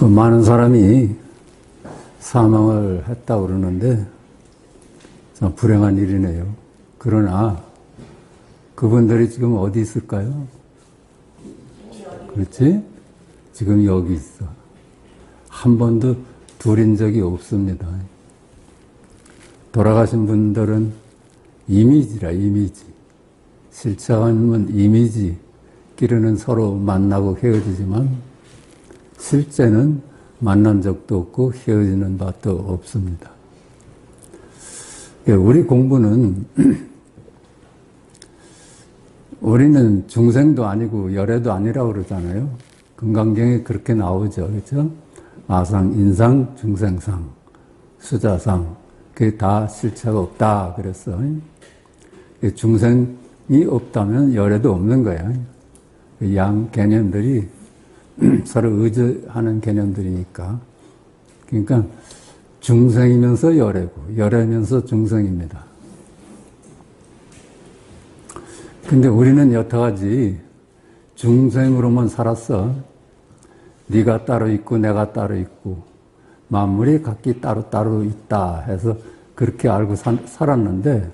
많은 사람이 사망을 했다고 그러는데 참 불행한 일이네요. 그러나 그분들이 지금 어디 있을까요? 그렇지? 지금 여기 있어. 한 번도 둘인 적이 없습니다. 돌아가신 분들은 이미지라, 이미지. 실체감은 이미지끼리는 서로 만나고 헤어지지만 실제는 만난 적도 없고 헤어지는 바도 없습니다. 우리 공부는 우리는 중생도 아니고 열애도 아니라고 그러잖아요. 금강경에 그렇게 나오죠. 그렇죠? 아상, 인상, 중생상, 수자상. 그게 다 실체가 없다 그랬어. 중생이 없다면 열애도 없는 거야. 양 개념들이 서로 의존하는 개념들이니까. 그러니까 중생이면서 열애고 열애면서 중생입니다. 근데 우리는 여태까지 중생으로만 살았어. 네가 따로 있고 내가 따로 있고 만물이 각기 따로따로 있다 해서 그렇게 알고 살았는데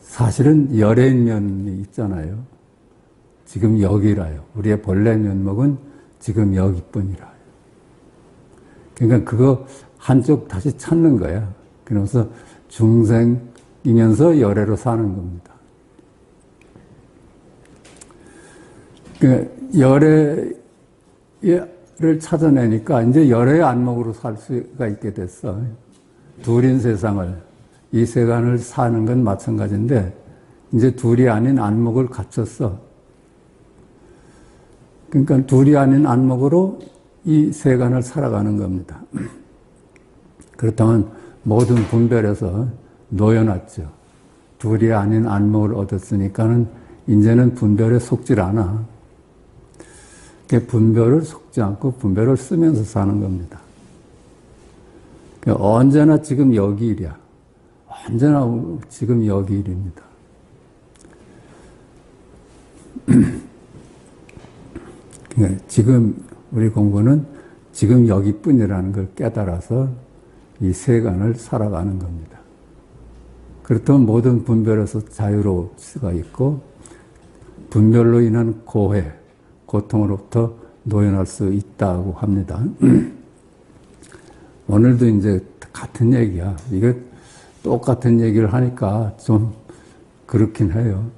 사실은 열애인 면이 있잖아요. 지금 여기라요. 우리의 본래 면목은 지금 여기뿐이라요. 그러니까 그거 한쪽 다시 찾는 거야. 그러면서 중생이면서 열애로 사는 겁니다. 그러니까 열애를 찾아내니까 이제 열애의 안목으로 살 수가 있게 됐어. 둘인 세상을, 이 세간을 사는 건 마찬가지인데 이제 둘이 아닌 안목을 갖췄어. 그러니까 둘이 아닌 안목으로 이 세간을 살아가는 겁니다. 그렇다면 모든 분별에서 놓여놨죠. 둘이 아닌 안목을 얻었으니까는 이제는 분별에 속질 않아. 분별을 속지 않고 분별을 쓰면서 사는 겁니다. 언제나 지금 여기 일이야. 언제나 지금 여기 일입니다. 지금 우리 공부는 지금 여기뿐이라는 걸 깨달아서 이 세간을 살아가는 겁니다. 그렇다면 모든 분별에서 자유로울 수가 있고 분별로 인한 고해, 고통으로부터 노연할 수 있다고 합니다. 오늘도 이제 같은 얘기야. 이게 똑같은 얘기를 하니까 좀 그렇긴 해요.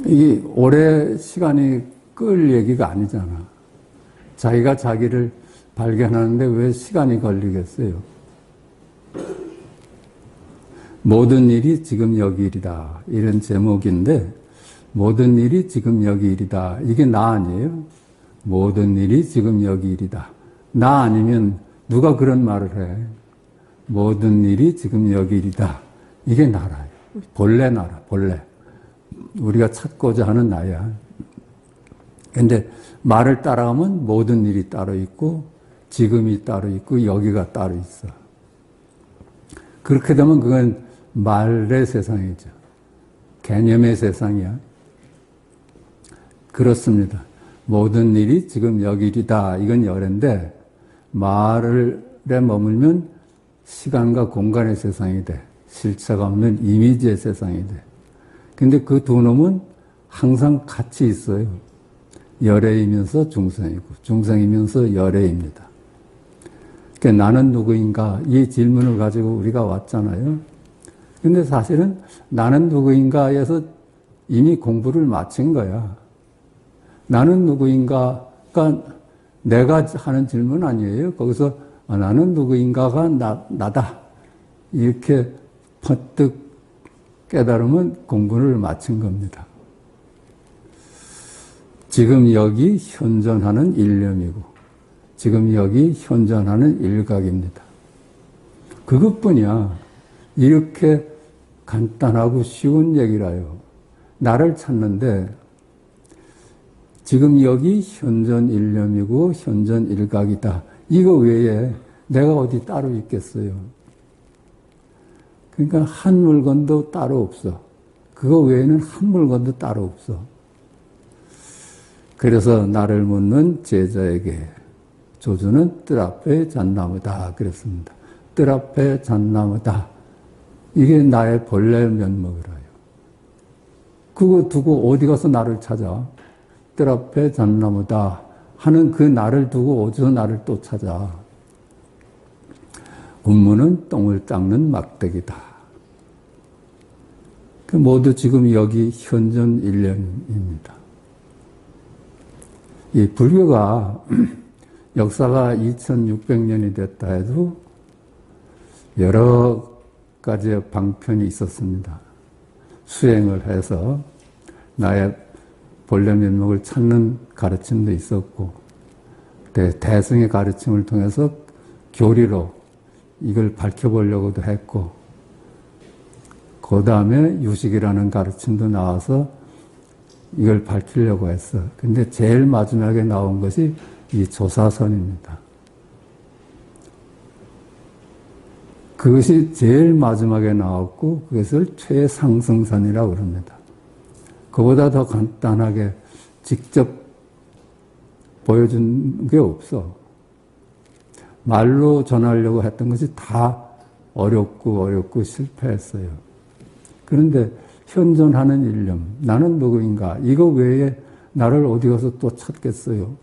이게 오래 시간이 끌 얘기가 아니잖아. 자기가 자기를 발견하는데 왜 시간이 걸리겠어요? 모든 일이 지금 여기 일이다. 이런 제목인데 모든 일이 지금 여기 일이다. 이게 나 아니에요? 모든 일이 지금 여기 일이다. 나 아니면 누가 그런 말을 해? 모든 일이 지금 여기 일이다. 이게 나라예요. 본래 나라, 본래. 우리가 찾고자 하는 나야. 근데 말을 따라가면 모든 일이 따로 있고 지금이 따로 있고 여기가 따로 있어. 그렇게 되면 그건 말의 세상이죠. 개념의 세상이야. 그렇습니다. 모든 일이 지금 여기 일이다. 이건 열애인데 말에 머물면 시간과 공간의 세상이 돼. 실체가 없는 이미지의 세상이 돼. 근데 그 두 놈은 항상 같이 있어요. 열애이면서 중생이고 중생이면서 열애입니다. 그러니까 나는 누구인가 이 질문을 가지고 우리가 왔잖아요. 근데 사실은 나는 누구인가에서 이미 공부를 마친 거야. 나는 누구인가가 내가 하는 질문 아니에요. 거기서 나는 누구인가가 나다. 이렇게 퍼뜩 깨달으면 공부를 마친 겁니다. 지금 여기 현존하는 일념이고 지금 여기 현존하는 일각입니다. 그것뿐이야. 이렇게 간단하고 쉬운 얘기라요. 나를 찾는데 지금 여기 현존 일념이고 현존 일각이다. 이거 외에 내가 어디 따로 있겠어요. 그러니까 한 물건도 따로 없어. 그거 외에는 한 물건도 따로 없어. 그래서 나를 묻는 제자에게 조주는 뜰 앞에 잣나무다 그랬습니다. 뜰 앞에 잣나무다. 이게 나의 본래 면목이라요. 그거 두고 어디 가서 나를 찾아? 뜰 앞에 잣나무다 하는 그 나를 두고 어디서 나를 또 찾아? 운무는 똥을 닦는 막대기다. 모두 지금 여기 현존 일념입니다. 이 불교가 역사가 2600년이 됐다 해도 여러 가지의 방편이 있었습니다. 수행을 해서 나의 본래 면목을 찾는 가르침도 있었고, 대승의 가르침을 통해서 교리로 이걸 밝혀보려고도 했고, 그 다음에 유식이라는 가르침도 나와서 이걸 밝히려고 했어. 근데 제일 마지막에 나온 것이 이 조사선입니다. 그것이 제일 마지막에 나왔고, 그것을 최상승선이라고 그럽니다. 그보다 더 간단하게 직접 보여준 게 없어. 말로 전하려고 했던 것이 다 어렵고 실패했어요. 그런데 현존하는 일념, 나는 누구인가? 이거 외에 나를 어디 가서 또 찾겠어요?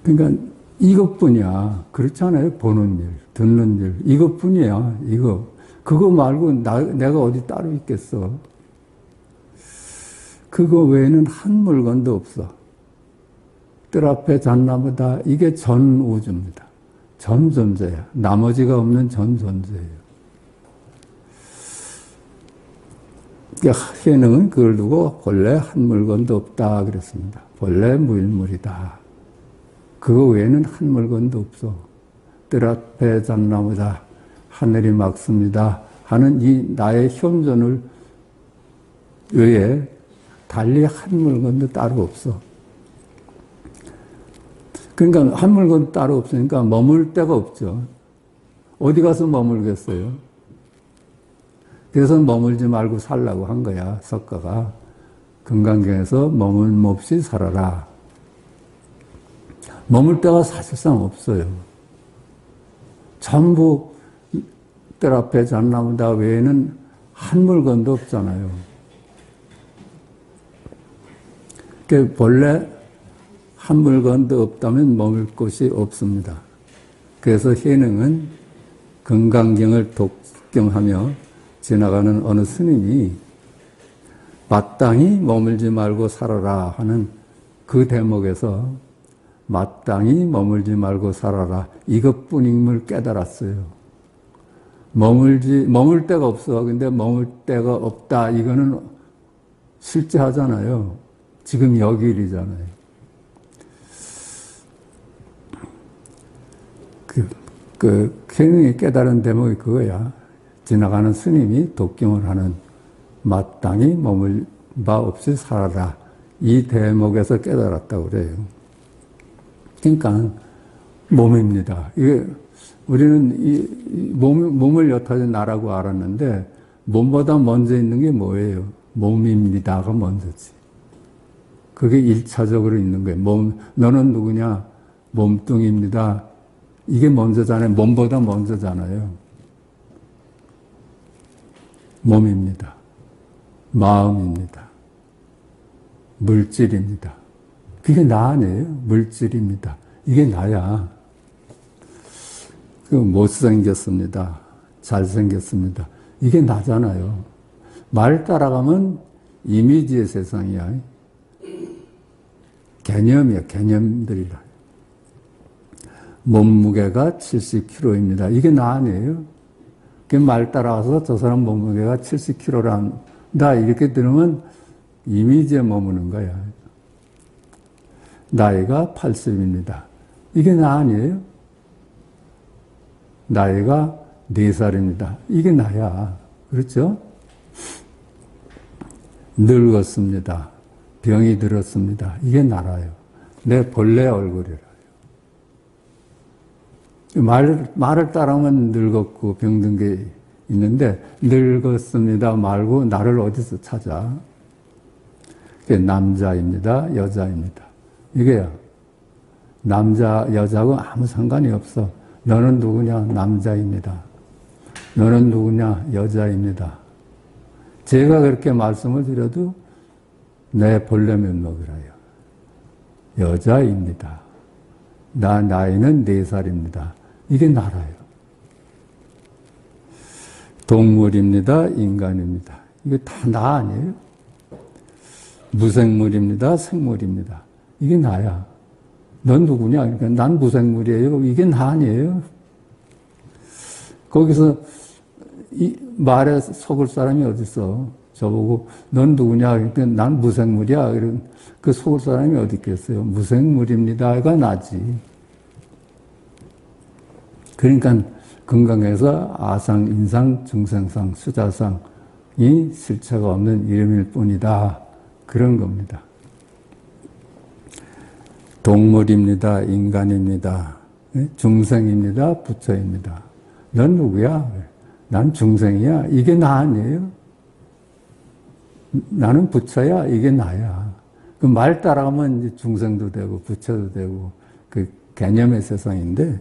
그러니까 이것뿐이야. 그렇지 않아요? 보는 일, 듣는 일, 이것뿐이야. 이거. 그거 말고 내가 어디 따로 있겠어? 그거 외에는 한 물건도 없어. 뜰 앞에 잣나무다. 이게 전 우주입니다. 전 존재야. 나머지가 없는 전 존재예요. 해능은 그걸 두고 본래 한 물건도 없다 그랬습니다. 본래 무일물이다. 그거 외에는 한 물건도 없어. 뜰 앞에 잣나무다. 하늘이 맑습니다. 하는 이 나의 현존을 외에 달리 한 물건도 따로 없어. 그러니까 한 물건 따로 없으니까 머물 데가 없죠. 어디 가서 머물겠어요? 그래서 머물지 말고 살라고 한 거야, 석가가. 금강경에서 머물림 없이 살아라. 머물 데가 사실상 없어요. 전부 뜰 앞에 잣나무다 외에는 한 물건도 없잖아요. 그 본래 한 물건도 없다면 머물 곳이 없습니다. 그래서 해능은 금강경을 독경하며 지나가는 어느 스님이 마땅히 머물지 말고 살아라 하는 그 대목에서 마땅히 머물지 말고 살아라 이것뿐임을 깨달았어요. 머물 데가 없어. 근데 머물 데가 없다. 이거는 실제 하잖아요. 지금 여기 일이잖아요. 해능이 깨달은 대목이 그거야. 지나가는 스님이 독경을 하는 마땅히 머물 바 없이 살아라. 이 대목에서 깨달았다고 그래요. 그러니까 몸입니다. 이게 우리는 이 몸을 여타지 나라고 알았는데 몸보다 먼저 있는 게 뭐예요? 몸입니다가 먼저지. 그게 1차적으로 있는 거예요. 너는 누구냐? 몸뚱입니다. 이게 먼저잖아요. 몸보다 먼저잖아요. 몸입니다. 마음입니다. 물질입니다. 그게 나 아니에요? 물질입니다. 이게 나야. 못생겼습니다. 잘생겼습니다. 이게 나잖아요. 말 따라가면 이미지의 세상이야. 개념이야. 개념들이라. 몸무게가 70kg입니다. 이게 나 아니에요? 그 말 따라가서 저 사람 몸무게가 70kg란다. 이렇게 들으면 이미지에 머무는 거야. 나이가 80입니다. 이게 나 아니에요? 나이가 4살입니다. 이게 나야. 그렇죠? 늙었습니다. 병이 들었습니다. 이게 나라요. 내 본래 얼굴이라요. 말을 따라하면 늙었고 병든 게 있는데 늙었습니다 말고 나를 어디서 찾아? 그게 남자입니다. 여자입니다. 이게요. 남자, 여자하고 아무 상관이 없어. 너는 누구냐? 남자입니다. 너는 누구냐? 여자입니다. 제가 그렇게 말씀을 드려도 내 본래 면목이라요. 여자입니다. 나이는 4살입니다. 이게 나라요. 동물입니다. 인간입니다. 이게 다 나 아니에요? 무생물입니다. 생물입니다. 이게 나야. 넌 누구냐? 그러니까 난 무생물이에요. 이게 나 아니에요? 거기서 이 말에 속을 사람이 어딨어? 저보고 넌 누구냐? 그러니까 난 무생물이야. 이런 그 속을 사람이 어디 있겠어요? 무생물입니다가 나지. 그러니까 건강에서 아상, 인상, 중생상, 수자상이 실체가 없는 이름일 뿐이다. 그런 겁니다. 동물입니다. 인간입니다. 중생입니다. 부처입니다. 넌 누구야? 난 중생이야. 이게 나 아니에요? 나는 부처야. 이게 나야. 그 말 따라가면 이제 중생도 되고 부처도 되고 그 개념의 세상인데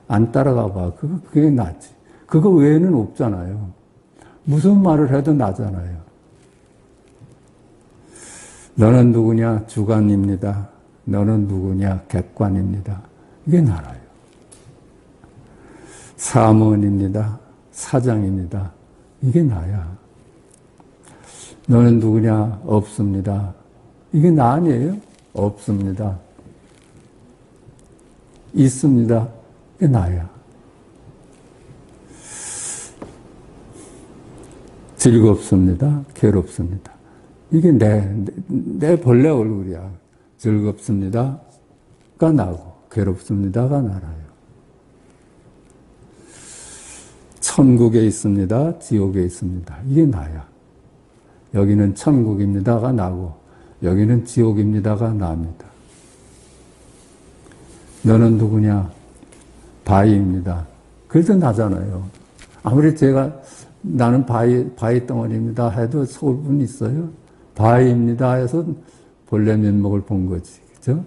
안 따라가 봐. 그게 나지. 그거 외에는 없잖아요. 무슨 말을 해도 나잖아요. 너는 누구냐? 주관입니다. 너는 누구냐? 객관입니다. 이게 나라요. 사무원입니다. 사장입니다. 이게 나야. 너는 누구냐? 없습니다. 이게 나 아니에요? 없습니다. 있습니다. 이게 나야. 즐겁습니다. 괴롭습니다. 이게 내 본래 얼굴이야. 즐겁습니다가 나고 괴롭습니다가 나라요. 천국에 있습니다. 지옥에 있습니다. 이게 나야. 여기는 천국입니다가 나고 여기는 지옥입니다가 납니다. 너는 누구냐? 바위입니다. 그래도 나잖아요. 아무리 제가 나는 바위 덩어리입니다 해도 속을 분 있어요? 바위입니다 해서 본래 면목을 본 거지. 그죠?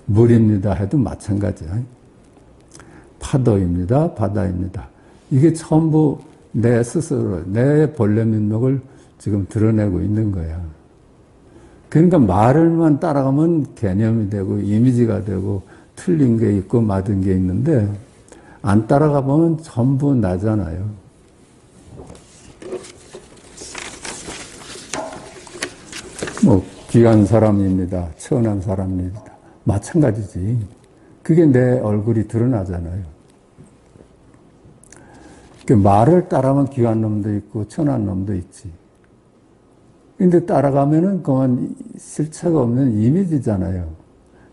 물입니다 해도 마찬가지야. 파도입니다. 바다입니다. 이게 전부 내 스스로, 내 본래 면목을 지금 드러내고 있는 거야. 그러니까 말을만 따라가면 개념이 되고 이미지가 되고 틀린 게 있고 맞은 게 있는데 안 따라가 보면 전부 나잖아요. 뭐 귀한 사람입니다. 천한 사람입니다. 마찬가지지. 그게 내 얼굴이 드러나잖아요. 말을 따라가면 귀한 놈도 있고 천한 놈도 있지. 근데 따라가면은 그건 실체가 없는 이미지잖아요.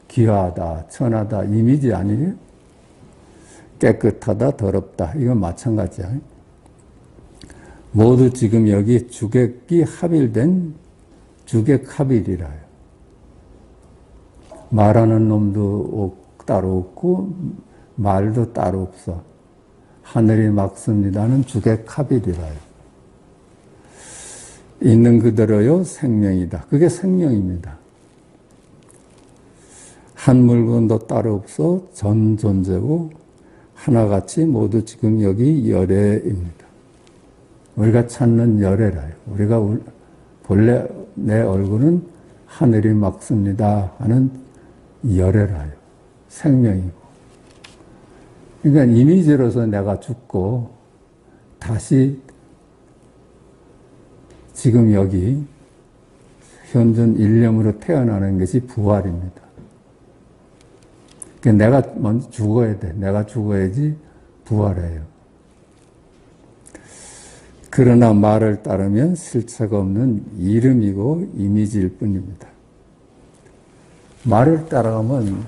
귀하다, 천하다, 이미지 아니에요? 깨끗하다, 더럽다. 이건 마찬가지야. 모두 지금 여기 주객이 합일된 주객합일이라요. 말하는 놈도 따로 없고 말도 따로 없어. 하늘이 막습니다는 주객합일이라요. 있는 그대로요 생명이다. 그게 생명입니다. 한 물건도 따로 없어 전 존재고 하나같이 모두 지금 여기 열애입니다. 우리가 찾는 열애라요. 우리가 본래 내 얼굴은 하늘이 막습니다 하는 열애라요. 생명이고. 그러니까 이미지로서 내가 죽고 다시 지금 여기 현존 일념으로 태어나는 것이 부활입니다. 그러니까 내가 먼저 죽어야 돼. 내가 죽어야지 부활해요. 그러나 말을 따르면 실체가 없는 이름이고 이미지일 뿐입니다. 말을 따라가면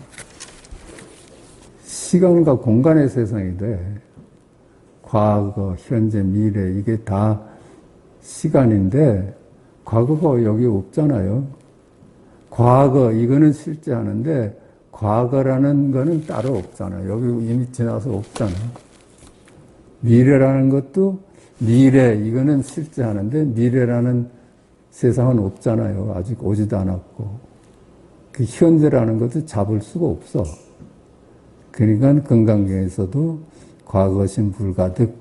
시간과 공간의 세상이 돼. 과거, 현재, 미래 이게 다 시간인데 과거가 여기 없잖아요. 과거 이거는 실제하는데 과거라는 거는 따로 없잖아요. 여기 이미 지나서 없잖아요. 미래라는 것도 미래 이거는 실제하는데 미래라는 세상은 없잖아요. 아직 오지도 않았고. 그 현재라는 것도 잡을 수가 없어. 그러니까 건강경에서도 과거신 불가득,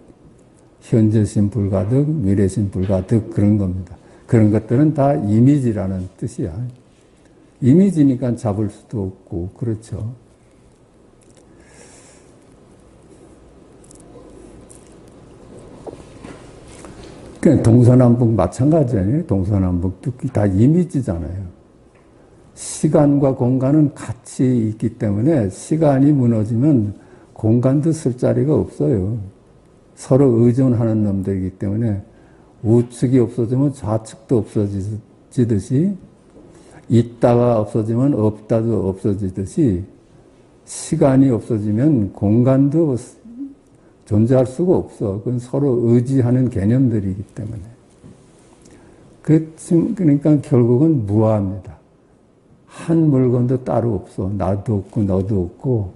현재신 불가득, 미래신 불가득 그런 겁니다. 그런 것들은 다 이미지라는 뜻이야. 이미지니까 잡을 수도 없고 그렇죠. 그러니까 동서남북 마찬가지잖아요. 동서남북도 다 이미지잖아요. 시간과 공간은 같이 있기 때문에 시간이 무너지면 공간도 쓸 자리가 없어요. 서로 의존하는 놈들이기 때문에 우측이 없어지면 좌측도 없어지듯이 있다가 없어지면 없다도 없어지듯이 시간이 없어지면 공간도 존재할 수가 없어. 그건 서로 의지하는 개념들이기 때문에. 그러니까 결국은 무아합니다. 한 물건도 따로 없어. 나도 없고 너도 없고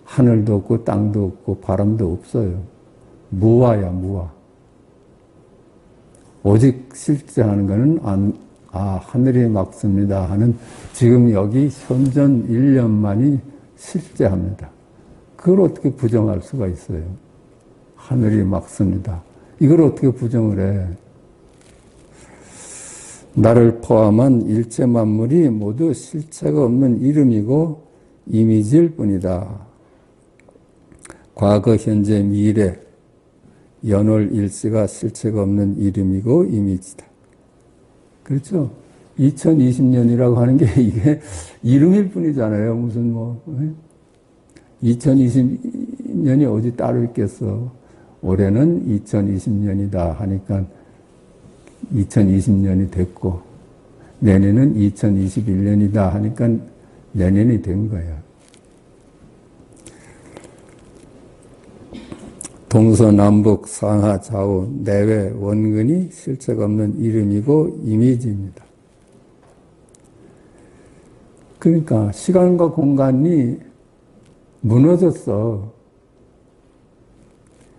하늘도 없고 땅도 없고 바람도 없어요. 무아야 무아. 오직 실제하는 것은 하늘이 막습니다 하는 지금 여기 현존 1년만이 실제합니다. 그걸 어떻게 부정할 수가 있어요? 하늘이 막습니다. 이걸 어떻게 부정을 해? 나를 포함한 일체 만물이 모두 실체가 없는 이름이고 이미지일 뿐이다. 과거, 현재, 미래, 연월, 일시가 실체가 없는 이름이고 이미지다. 그렇죠? 2020년이라고 하는 게 이게 이름일 뿐이잖아요. 무슨 2020년이 어디 따로 있겠어. 올해는 2020년이다 하니까 2020년이 됐고 내년은 2021년이다 하니까 내년이 된 거야. 동서남북 상하 좌우 내외 원근이 실체가 없는 이름이고 이미지입니다. 그러니까 시간과 공간이 무너졌어.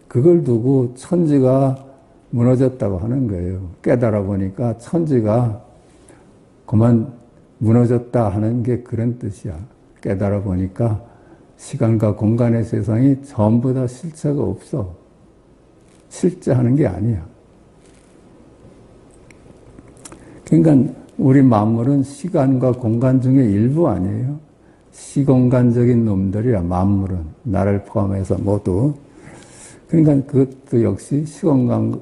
그걸 두고 천지가 무너졌다고 하는 거예요. 깨달아 보니까 천지가 그만 무너졌다 하는 게 그런 뜻이야. 깨달아 보니까 시간과 공간의 세상이 전부 다 실체가 없어. 실제하는 게 아니야. 그러니까 우리 만물은 시간과 공간 중에 일부 아니에요. 시공간적인 놈들이야, 만물은. 나를 포함해서 모두. 그러니까 그것도 역시 시간과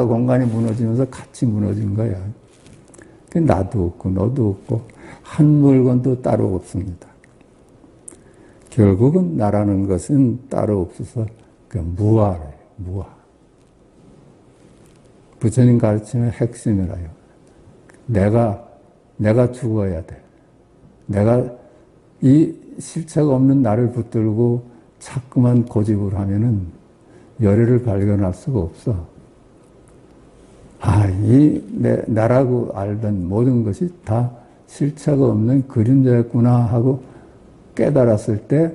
공간이 무너지면서 같이 무너진 거야. 나도 없고 너도 없고 한 물건도 따로 없습니다. 결국은 나라는 것은 따로 없어서 무아래요. 무아. 부처님 가르침의 핵심이라요. 내가 죽어야 돼. 내가 이 실체가 없는 나를 붙들고 자꾸만 고집을 하면은 열애를 발견할 수가 없어. 나라고 알던 모든 것이 다 실체가 없는 그림자였구나 하고 깨달았을 때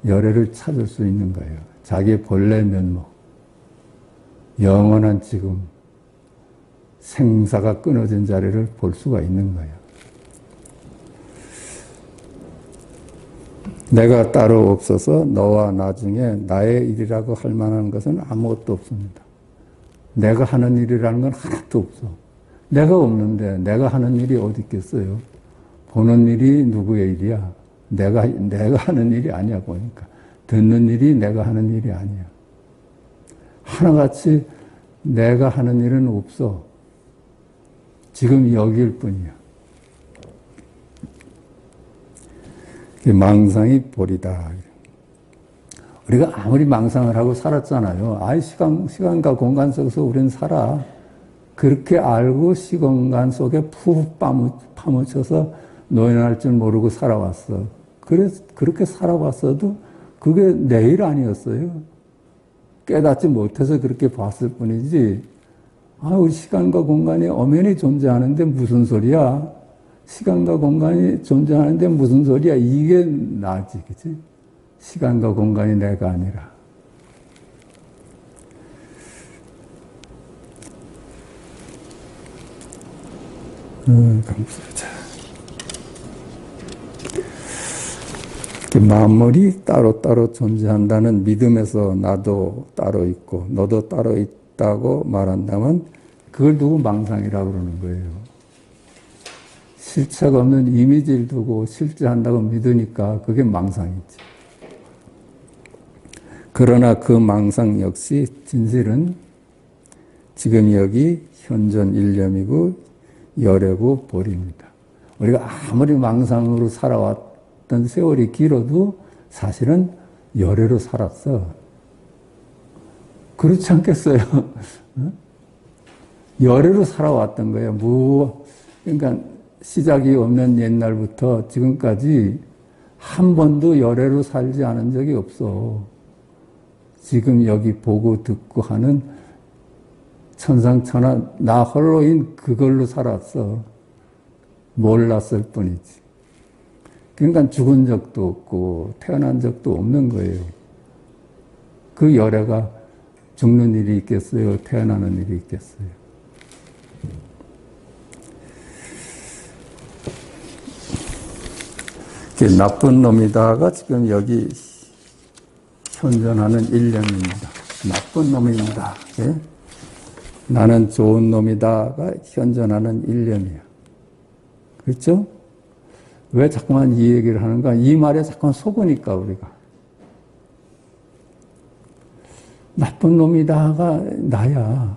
열애를 찾을 수 있는 거예요. 자기의 본래 면목, 영원한 지금, 생사가 끊어진 자리를 볼 수가 있는 거예요. 내가 따로 없어서 너와 나 중에 나의 일이라고 할 만한 것은 아무것도 없습니다. 내가 하는 일이라는 건 하나도 없어. 내가 없는데 내가 하는 일이 어디 있겠어요? 보는 일이 누구의 일이야? 내가 하는 일이 아니야, 보니까. 듣는 일이 내가 하는 일이 아니야. 하나같이 내가 하는 일은 없어. 지금 여기일 뿐이야. 망상이 보리다. 우리가 아무리 망상을 하고 살았잖아요. 시간과 공간 속에서 우리는 살아. 그렇게 알고 시공간 속에 푹 파묻혀서 노인할 줄 모르고 살아왔어. 그렇게 살아왔어도 그게 내 일 아니었어요. 깨닫지 못해서 그렇게 봤을 뿐이지. 우리 시간과 공간이 엄연히 존재하는데 무슨 소리야? 시간과 공간이 존재하는데 무슨 소리야? 이게 나지, 그치? 시간과 공간이 내가 아니라. 감사하자. 만물이 따로따로 존재한다는 믿음에서 나도 따로 있고 너도 따로 있다고 말한다면 그걸 두고 망상이라고 그러는 거예요. 실체가 없는 이미지를 두고 실제한다고 믿으니까 그게 망상이지. 그러나 그 망상 역시 진실은 지금 여기 현존 일념이고 열애고 보리입니다. 우리가 아무리 망상으로 살아왔던 세월이 길어도 사실은 열애로 살았어. 그렇지 않겠어요? 열애로 살아왔던 거예요. 그러니까 시작이 없는 옛날부터 지금까지 한 번도 열애로 살지 않은 적이 없어. 지금 여기 보고 듣고 하는 천상천하 나 홀로인 그걸로 살았어. 몰랐을 뿐이지. 그러니까 죽은 적도 없고 태어난 적도 없는 거예요. 그 열애가 죽는 일이 있겠어요? 태어나는 일이 있겠어요? 나쁜 놈이다가 지금 여기 현존하는 일념입니다. 나쁜 놈입니다. 예? 나는 좋은 놈이다가 현존하는 일념이야. 그렇죠? 왜 자꾸만 이 얘기를 하는가? 이 말에 자꾸만 속으니까 우리가. 나쁜 놈이다가 나야.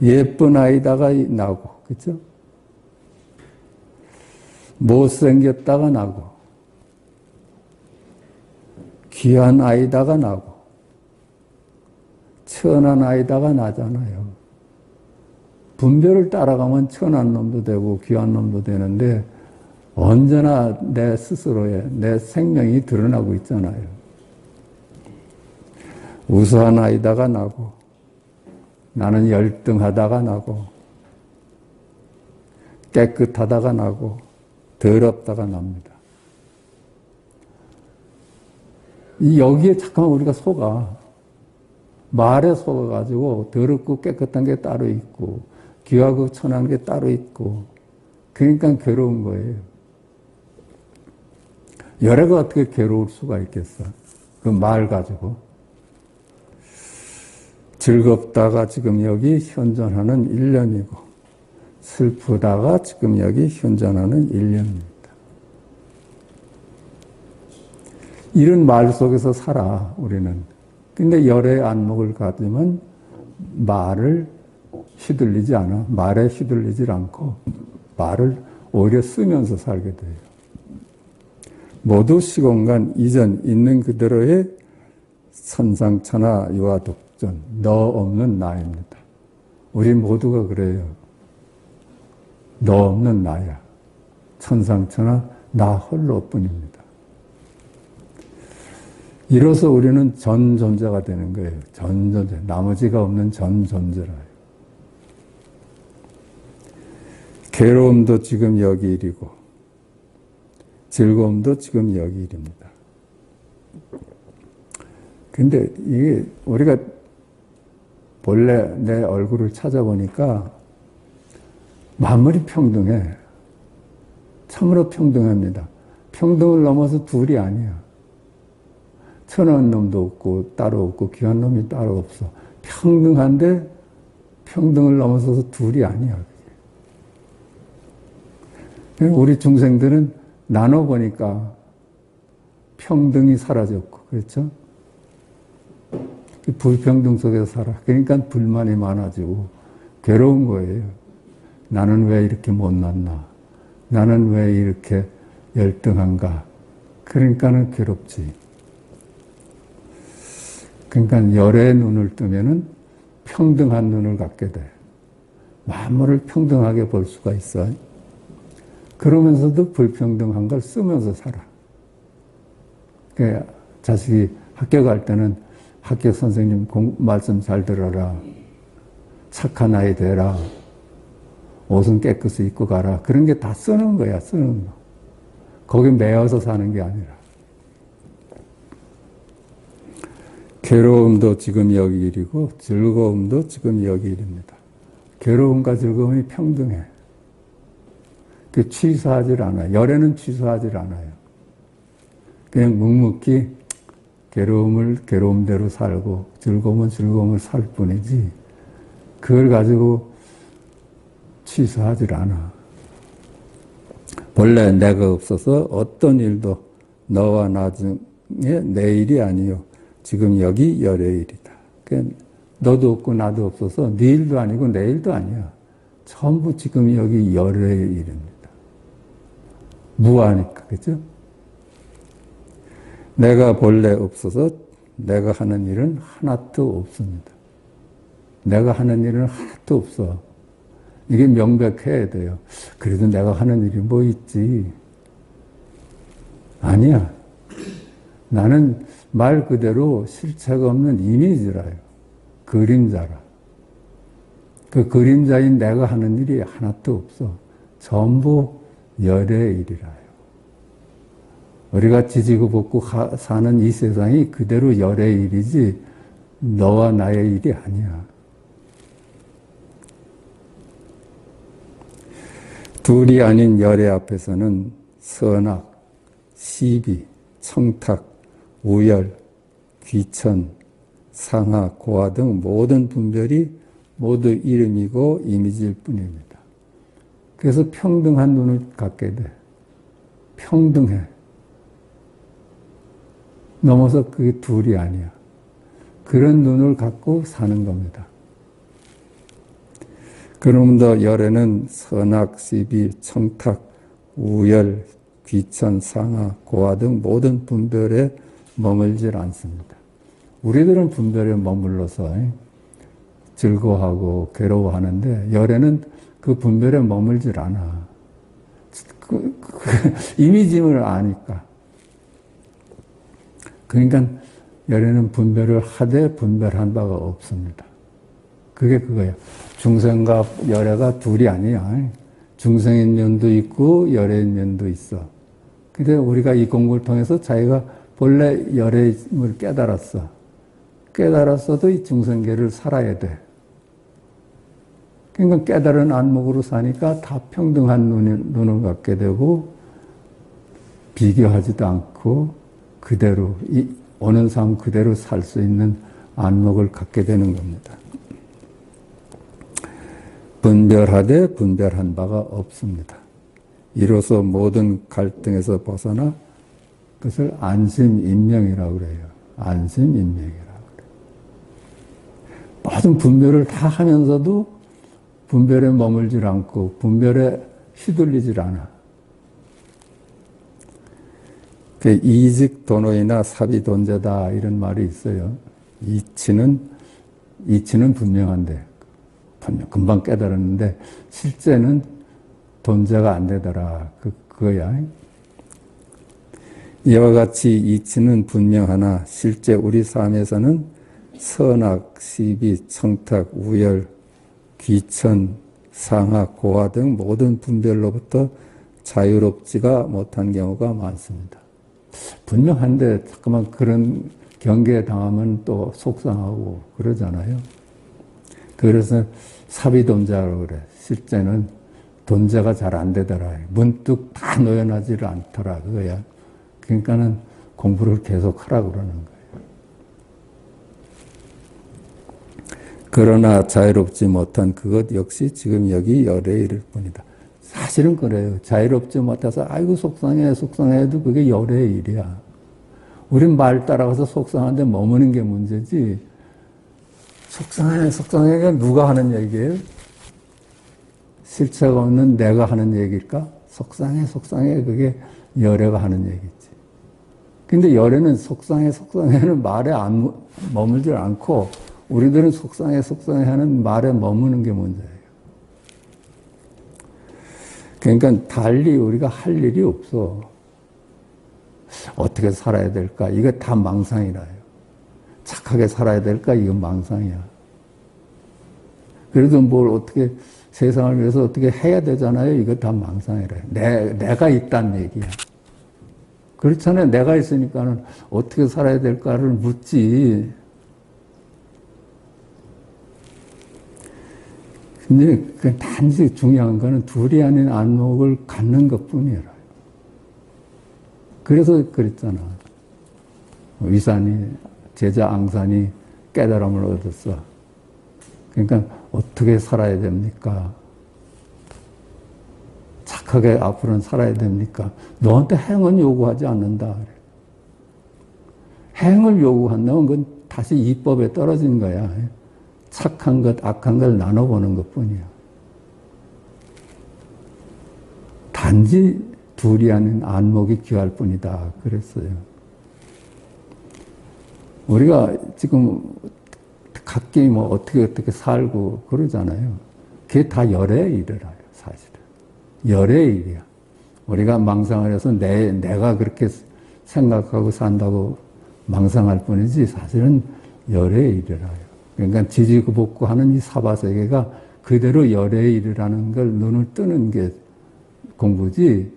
예쁜 아이다가 나고. 그렇죠? 못생겼다가 나고. 귀한 아이다가 나고. 천한 아이다가 나잖아요. 분별을 따라가면 천한 놈도 되고 귀한 놈도 되는데 언제나 내 스스로의 내 생명이 드러나고 있잖아요. 우수한 아이다가 나고 나는 열등하다가 나고 깨끗하다가 나고 더럽다가 납니다. 여기에 잠깐만 우리가 속아. 말에 속아가지고 더럽고 깨끗한 게 따로 있고 귀하고 천한 게 따로 있고 그러니까 괴로운 거예요. 열애가 어떻게 괴로울 수가 있겠어? 그 말 가지고. 즐겁다가 지금 여기 현존하는 일념이고 슬프다가 지금 여기 현존하는 일념입니다. 이런 말 속에서 살아 우리는. 근데 열의 안목을 가지면 말을 휘둘리지 않아. 말에 휘둘리지 않고 말을 오히려 쓰면서 살게 돼요. 모두 시공간 이전 있는 그대로의 선상천하 유아독존 너 없는 나입니다. 우리 모두가 그래요. 너 없는 나야. 천상천하 나 홀로뿐입니다. 이로써 우리는 전존재가 되는 거예요. 전존재. 나머지가 없는 전존재라요. 괴로움도 지금 여기 일이고 즐거움도 지금 여기 일입니다. 근데 이게 우리가 본래 내 얼굴을 찾아보니까 만물이 평등해. 참으로 평등합니다. 평등을 넘어서 둘이 아니야. 천한 놈도 없고 따로 없고 귀한 놈이 따로 없어. 평등한데 평등을 넘어서서 둘이 아니야. 우리 중생들은 나눠보니까 평등이 사라졌고 그렇죠? 불평등 속에서 살아. 그러니까 불만이 많아지고 괴로운 거예요. 나는 왜 이렇게 못났나? 나는 왜 이렇게 열등한가? 그러니까는 괴롭지. 그러니까 열의 눈을 뜨면은 평등한 눈을 갖게 돼. 만물을 평등하게 볼 수가 있어. 그러면서도 불평등한 걸 쓰면서 살아. 그러니까 자식이 학교 갈 때는 학교 선생님 말씀 잘 들어라. 착한 아이 되라. 옷은 깨끗이 입고 가라. 그런 게 다 쓰는 거야, 쓰는 거. 거기 매여서 사는 게 아니라. 괴로움도 지금 여기 일이고 즐거움도 지금 여기 일입니다. 괴로움과 즐거움이 평등해. 그 취사하질 않아요. 열애는 취사하질 않아요. 그냥 묵묵히 괴로움을 괴로움대로 살고 즐거움은 즐거움을 살 뿐이지 그걸 가지고 취사하질 않아. 본래 내가 없어서 어떤 일도 너와 나중에 내 일이 아니요. 지금 여기 열의 일이다. 그러니까 너도 없고 나도 없어서 네 일도 아니고 내 일도 아니야. 전부 지금 여기 열의 일입니다. 무하니까, 그죠? 내가 본래 없어서 내가 하는 일은 하나도 없습니다. 내가 하는 일은 하나도 없어. 이게 명백해야 돼요. 그래도 내가 하는 일이 뭐 있지? 아니야. 나는 말 그대로 실체가 없는 이미지라요. 그림자라. 그 그림자인 내가 하는 일이 하나도 없어. 전부 열의 일이라요. 우리가 지지고 볶고 사는 이 세상이 그대로 열의 일이지 너와 나의 일이 아니야. 둘이 아닌 열의 앞에서는 선악, 시비, 청탁, 우열, 귀천, 상하, 고하 등 모든 분별이 모두 이름이고 이미지일 뿐입니다. 그래서 평등한 눈을 갖게 돼. 평등해. 넘어서 그게 둘이 아니야. 그런 눈을 갖고 사는 겁니다. 그러므로 열에는 선악, 시비, 청탁, 우열, 귀천, 상하, 고하 등 모든 분별에 머물질 않습니다. 우리들은 분별에 머물러서 즐거워하고 괴로워하는데 열에는 그 분별에 머물질 않아. 이미지를 아니까. 그러니까 열에는 분별을 하되 분별한 바가 없습니다. 그게 그거예요. 중생과 열애가 둘이 아니야. 중생인 면도 있고 열애인 면도 있어. 근데 우리가 이 공부를 통해서 자기가 본래 열애임을 깨달았어. 깨달았어도 이 중생계를 살아야 돼. 그러니까 깨달은 안목으로 사니까 다 평등한 눈을 갖게 되고 비교하지도 않고 그대로 오는 삶 그대로 살 수 있는 안목을 갖게 되는 겁니다. 분별하되 분별한 바가 없습니다. 이로써 모든 갈등에서 벗어나 그것을 안심인명이라고 그래요. 안심인명이라고 그래요. 모든 분별을 다 하면서도 분별에 머물질 않고 분별에 휘둘리질 않아. 이직 도노이나 사비 돈제다 이런 말이 있어요. 이치는 분명한데 금방 깨달았는데 실제는 돈제가 안 되더라. 그거야. 이와 같이 이치는 분명하나 실제 우리 삶에서는 선악, 시비, 청탁, 우열, 귀천, 상하, 고하 등 모든 분별로부터 자유롭지가 못한 경우가 많습니다. 분명한데 잠깐만 그런 경계에 당하면 또 속상하고 그러잖아요. 그래서 사비돈자라고 그래. 실제는 돈자가 잘 안 되더라. 문득 다 노연하지를 않더라. 그거야. 그러니까는 공부를 계속 하라고 그러는 거예요. 그러나 자유롭지 못한 그것 역시 지금 여기 열의 일일 뿐이다. 사실은 그래요. 자유롭지 못해서 아이고 속상해도 그게 열의 일이야. 우린 말 따라가서 속상한데 머무는 게 문제지. 속상해가 누가 하는 얘기예요? 실체가 없는 내가 하는 얘기일까? 속상해 그게 열애가 하는 얘기지. 근데 열애는 속상해는 말에 안 머물질 않고 우리들은 속상해 하는 말에 머무는 게 문제예요. 그러니까 달리 우리가 할 일이 없어. 어떻게 살아야 될까? 이거 다 망상이라요. 착하게 살아야 될까? 이건 망상이야. 그래도 뭘 어떻게 세상을 위해서 어떻게 해야 되잖아요. 이거 다 망상이래요. 내가 있다는 얘기야. 그렇잖아요. 내가 있으니까는 어떻게 살아야 될까를 묻지. 근데 그 단지 중요한 거는 둘이 아닌 안목을 갖는 것 뿐이라. 그래서 그랬잖아. 위산이, 제자 앙산이 깨달음을 얻었어. 그러니까 어떻게 살아야 됩니까? 착하게 앞으로는 살아야 됩니까? 너한테 행은 요구하지 않는다. 그래. 행을 요구한다면 그건 다시 이법에 떨어진 거야. 착한 것, 악한 걸 나눠보는 것 뿐이야. 단지 둘이 아닌 안목이 귀할 뿐이다. 그랬어요. 우리가 지금 각기 뭐 어떻게 살고 그러잖아요. 그게 다 열의 일이라요, 사실은. 열의 일이야. 우리가 망상을 해서 내가 그렇게 생각하고 산다고 망상할 뿐이지 사실은 열의 일이라요. 그러니까 지지구복구 하는 이 사바세계가 그대로 열의 일이라는 걸 눈을 뜨는 게 공부지,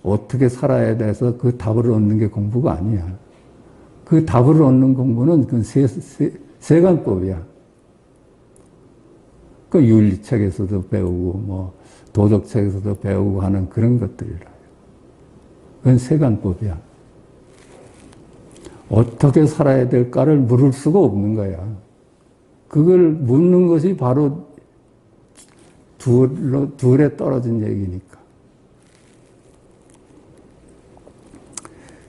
어떻게 살아야 돼서 그 답을 얻는 게 공부가 아니야. 그 답을 얻는 공부는 그 세간법이야. 그 윤리책에서도 배우고, 뭐, 도덕책에서도 배우고 하는 그런 것들이라. 그건 세간법이야. 어떻게 살아야 될까를 물을 수가 없는 거야. 그걸 묻는 것이 바로 둘에 떨어진 얘기니까.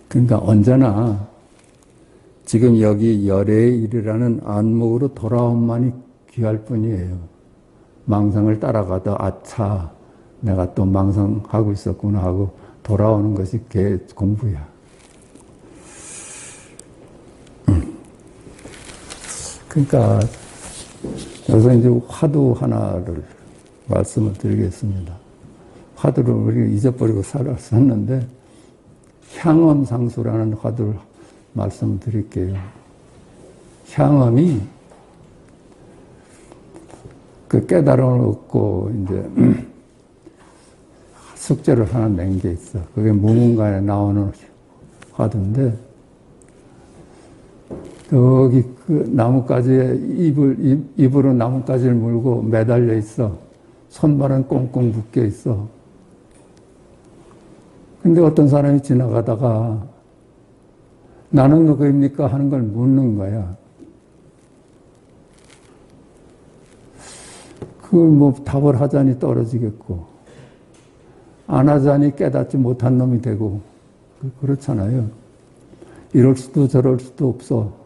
그러니까 언제나 지금 여기 열의 일이라는 안목으로 돌아옴만이 귀할 뿐이에요. 망상을 따라가다 아차 내가 또 망상하고 있었구나 하고 돌아오는 것이 개 공부야. 그러니까 여기서 이제 화두 하나를 말씀을 드리겠습니다. 화두를 우리가 잊어버리고 살았었는데 향엄상수라는 화두를 말씀드릴게요. 향엄이 그 깨달음을 얻고 이제 숙제를 하나 낸 게 있어. 그게 무문간에 나오는 화두인데 여기 그 나뭇가지에 입으로 나뭇가지를 물고 매달려 있어. 손발은 꽁꽁 묶여 있어. 근데 어떤 사람이 지나가다가 나는 누구입니까? 하는 걸 묻는 거야. 그 뭐 답을 하자니 떨어지겠고 안 하자니 깨닫지 못한 놈이 되고 그렇잖아요. 이럴 수도 저럴 수도 없어.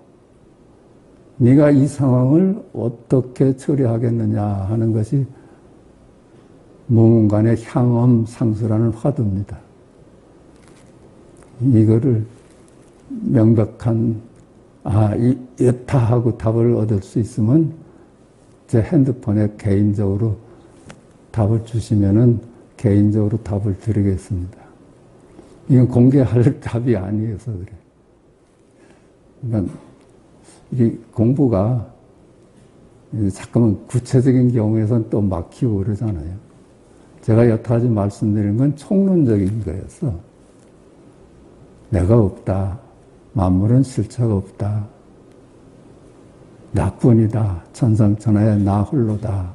네가 이 상황을 어떻게 처리하겠느냐 하는 것이 무문간의 향엄상수라는 화두입니다. 이거를 명백한 이렇다 하고 답을 얻을 수 있으면 제 핸드폰에 개인적으로 답을 주시면은 개인적으로 답을 드리겠습니다. 이건 공개할 답이 아니어서 그래. 그러니까 이 공부가 잠깐만 구체적인 경우에선 또 막히고 그러잖아요. 제가 여태까지 말씀드린 건 총론적인 거였어. 내가 없다. 만물은 실체가 없다. 나뿐이다. 천상천하에 나 홀로다.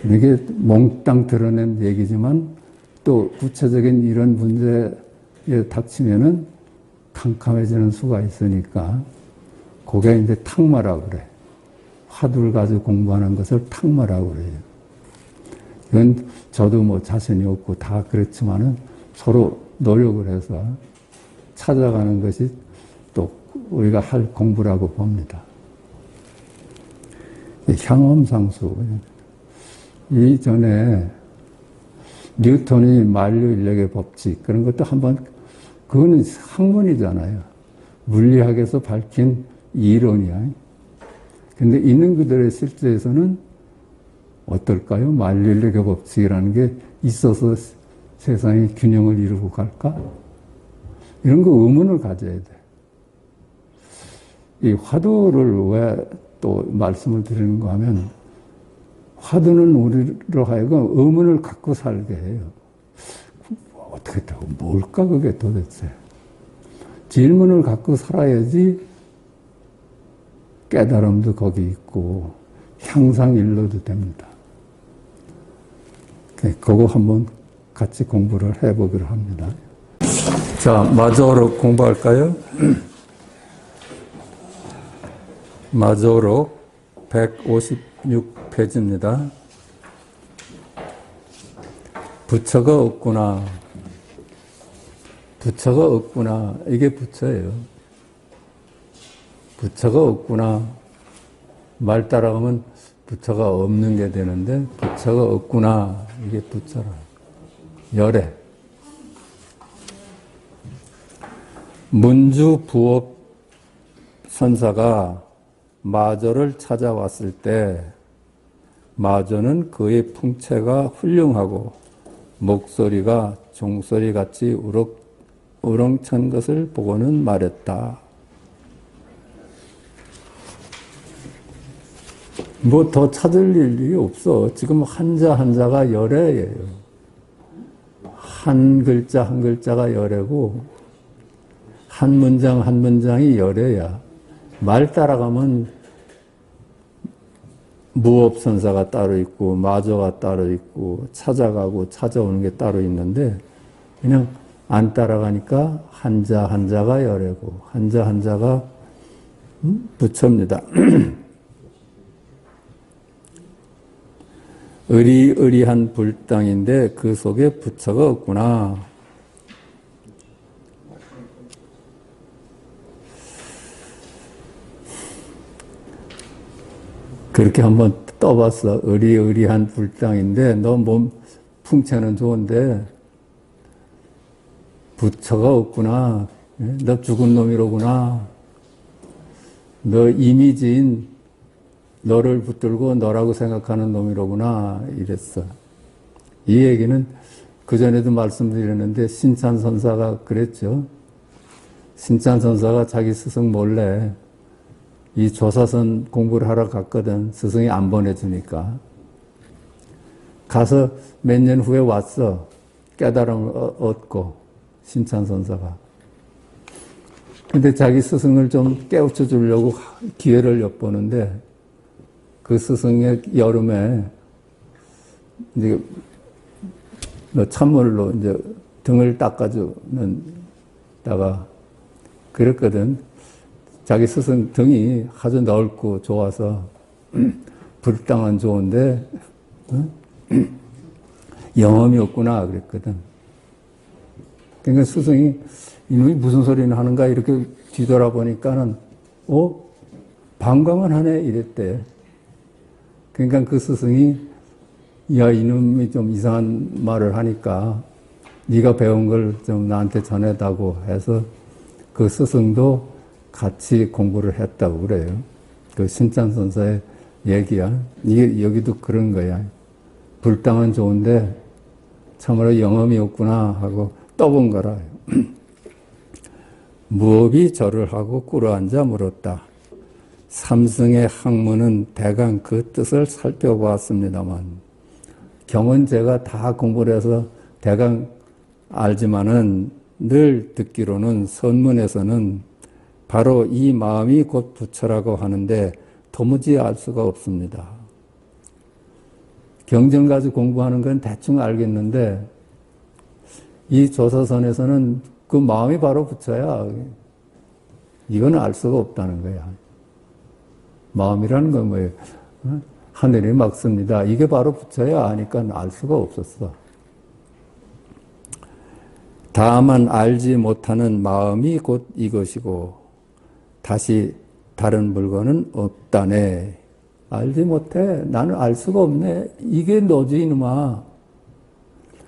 이게 몽땅 드러낸 얘기지만 또 구체적인 이런 문제에 닥치면은 캄캄해지는 수가 있으니까 그게 이제 탁마라고 그래. 화두를 가지고 공부하는 것을 탁마라고 그래요. 이건 저도 뭐 자신이 없고 다 그렇지만은 서로 노력을 해서 찾아가는 것이 또 우리가 할 공부라고 봅니다. 향엄상수. 이전에 뉴턴이 만류인력의 법칙 그런 것도 한번 그거는 학문이잖아요. 물리학에서 밝힌 이론이야. 근데 있는 그들의 실제에서는 어떨까요? 만류인력의 법칙이라는 게 있어서 세상이 균형을 이루고 갈까? 이런 거 의문을 가져야 돼. 이 화두를 왜 또 말씀을 드리는가 하면 화두는 우리로 하여금 의문을 갖고 살게 해요. 어떻게 되고 뭘까 그게 도대체. 질문을 갖고 살아야지 깨달음도 거기 있고 향상일로도 됩니다. 그거 한번 같이 공부를 해보기로 합니다. 자, 마저록 공부할까요? 마저록 156페이지입니다. 부처가 없구나. 부처가 없구나. 이게 부처예요. 부처가 없구나. 말 따라가면 부처가 없는 게 되는데 부처가 없구나. 이게 부처라. 열애. 문주 부업 선사가 마저를 찾아왔을 때 마저는 그의 풍채가 훌륭하고 목소리가 종소리같이 우렁찬 것을 보고는 말했다. 뭐 더 찾을 일이 없어. 지금 한자 한자가 열애예요. 한 글자 한 글자가 열애고 한 문장 한 문장이 열애야. 말 따라가면 무업선사가 따로 있고 마저가 따로 있고 찾아가고 찾아오는 게 따로 있는데 그냥 안 따라가니까 한자 한자가 열애고 한자 한자가 부처입니다. 의리의리한 불당인데 그 속에 부처가 없구나. 그렇게 한번 떠봤어. 의리의리한 불당인데 너 몸 풍채는 좋은데 부처가 없구나. 너 죽은 놈이로구나. 너 이미지인 너를 붙들고 너라고 생각하는 놈이로구나. 이랬어. 이 얘기는 그전에도 말씀드렸는데 신찬선사가 그랬죠. 신찬선사가 자기 스승 몰래 이 조사선 공부를 하러 갔거든. 스승이 안 보내주니까. 가서 몇 년 후에 왔어. 깨달음을 얻고 신찬선사가. 근데 자기 스승을 좀 깨우쳐 주려고 기회를 엿보는데 그 스승의 여름에 이제 찬물로 이제 등을 닦아주는 다가 그랬거든. 자기 스승 등이 아주 넓고 좋아서 불당은 좋은데 영험이 없구나 그랬거든. 그러니까 스승이 이놈이 무슨 소리는 하는가 이렇게 뒤돌아보니까는 방광은 하네 이랬대. 그러니까 그 스승이 야 이놈이 좀 이상한 말을 하니까 네가 배운 걸 좀 나한테 전해다고 해서 그 스승도 같이 공부를 했다고 그래요. 그 신찬선사의 얘기야. 이게 여기도 그런 거야. 불당은 좋은데 참으로 영험이 없구나 하고 떠본 거라. 무업이 절을 하고 꿇어앉아 물었다. 삼승의 학문은 대강 그 뜻을 살펴보았습니다만 경은 제가 다 공부를 해서 대강 알지만은 늘 듣기로는 선문에서는 바로 이 마음이 곧 부처라고 하는데 도무지 알 수가 없습니다. 경전 가지고 공부하는 건 대충 알겠는데 이 조사선에서는 그 마음이 바로 부처야. 이건 알 수가 없다는 거야. 마음이라는 건 뭐예요? 하늘이 막습니다. 이게 바로 부처야 하니까 알 수가 없었어. 다만 알지 못하는 마음이 곧 이것이고 다시 다른 물건은 없다네. 알지 못해. 나는 알 수가 없네. 이게 너지 이놈아.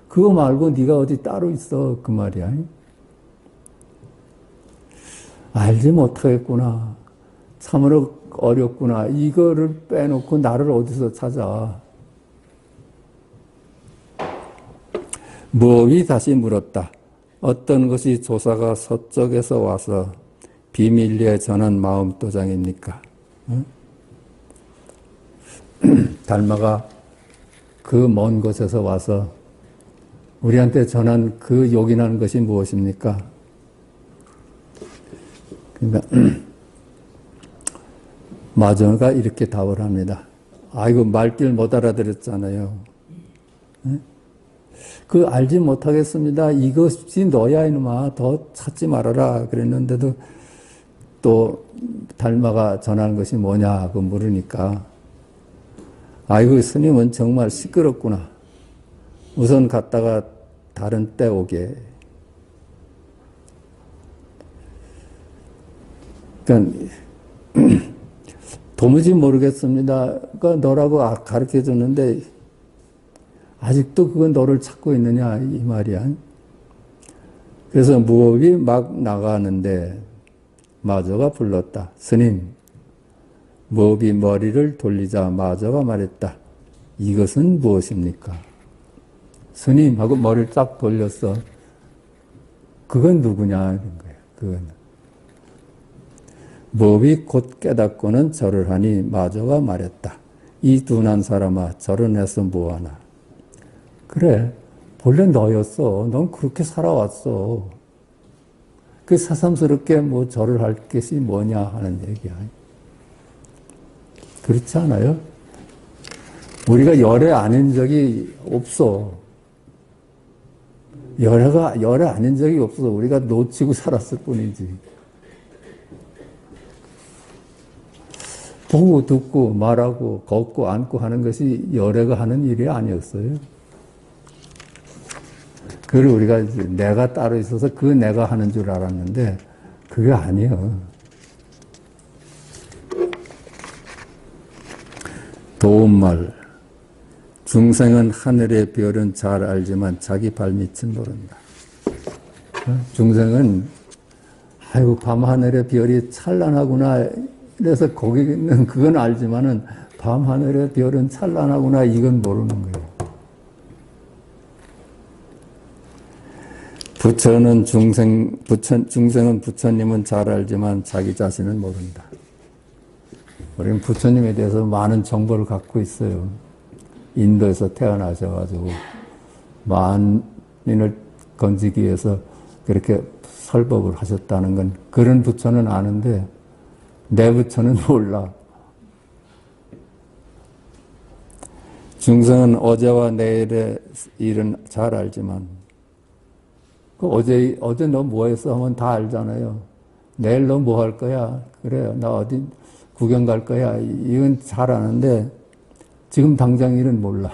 그거 말고 네가 어디 따로 있어. 그 말이야. 알지 못하겠구나. 참으로 어렵구나. 이거를 빼놓고 나를 어디서 찾아. 무업이 다시 물었다. 어떤 것이 조사가 서쪽에서 와서 비밀리에 전한 마음도장입니까? 응? 달마가 그 먼 곳에서 와서 우리한테 전한 그 요긴한 것이 무엇입니까? 그러니까 마저가 이렇게 답을 합니다. 아이고 말길 못 알아들었잖아요. 응? 그 알지 못하겠습니다. 이것이 너야 이놈아. 더 찾지 말아라. 그랬는데도 또 달마가 전하는 것이 뭐냐고 물으니까 아이고 스님은 정말 시끄럽구나. 우선 갔다가 다른 때 오게. 그러니까 도무지 모르겠습니다. 그러니까 너라고 가르쳐 줬는데 아직도 그건 너를 찾고 있느냐 이 말이야. 그래서 무업이 막 나가는데 마저가 불렀다. 스님, 무업이 머리를 돌리자 마저가 말했다. 이것은 무엇입니까? 스님 하고 머리를 딱 돌렸어. 그건 누구냐 이런 거야. 그건. 무업이 곧 깨닫고는 절을 하니 마저가 말했다. 이 둔한 사람아 절은 해서 뭐하나. 그래 본래 너였어. 넌 그렇게 살아왔어. 그 새삼스럽게 뭐 절을 할 것이 뭐냐 하는 얘기야. 그렇지 않아요? 우리가 열애 아닌 적이 없어. 열애 아닌 적이 없어. 우리가 놓치고 살았을 뿐이지. 보고 듣고 말하고 걷고 앉고 하는 것이 열애가 하는 일이 아니었어요. 그걸 우리가 이제 내가 따로 있어서 그 내가 하는 줄 알았는데 그게 아니에요. 도움말 중생은 하늘의 별은 잘 알지만 자기 발밑은 모른다. 중생은 아이고 밤하늘의 별이 찬란하구나 그래서 거기 있는 그건 알지만은 밤하늘의 별은 찬란하구나 이건 모르는 거예요. 중생은 부처님은 잘 알지만 자기 자신은 모른다. 우리는 부처님에 대해서 많은 정보를 갖고 있어요. 인도에서 태어나셔가지고 만인을 건지기 위해서 그렇게 설법을 하셨다는 건 그런 부처는 아는데 내 부처는 몰라. 중생은 어제와 내일의 일은 잘 알지만 어제 너 뭐 했어 하면 다 알잖아요. 내일 너 뭐 할 거야? 그래, 나 어디 구경 갈 거야. 이건 잘 아는데 지금 당장 일은 몰라.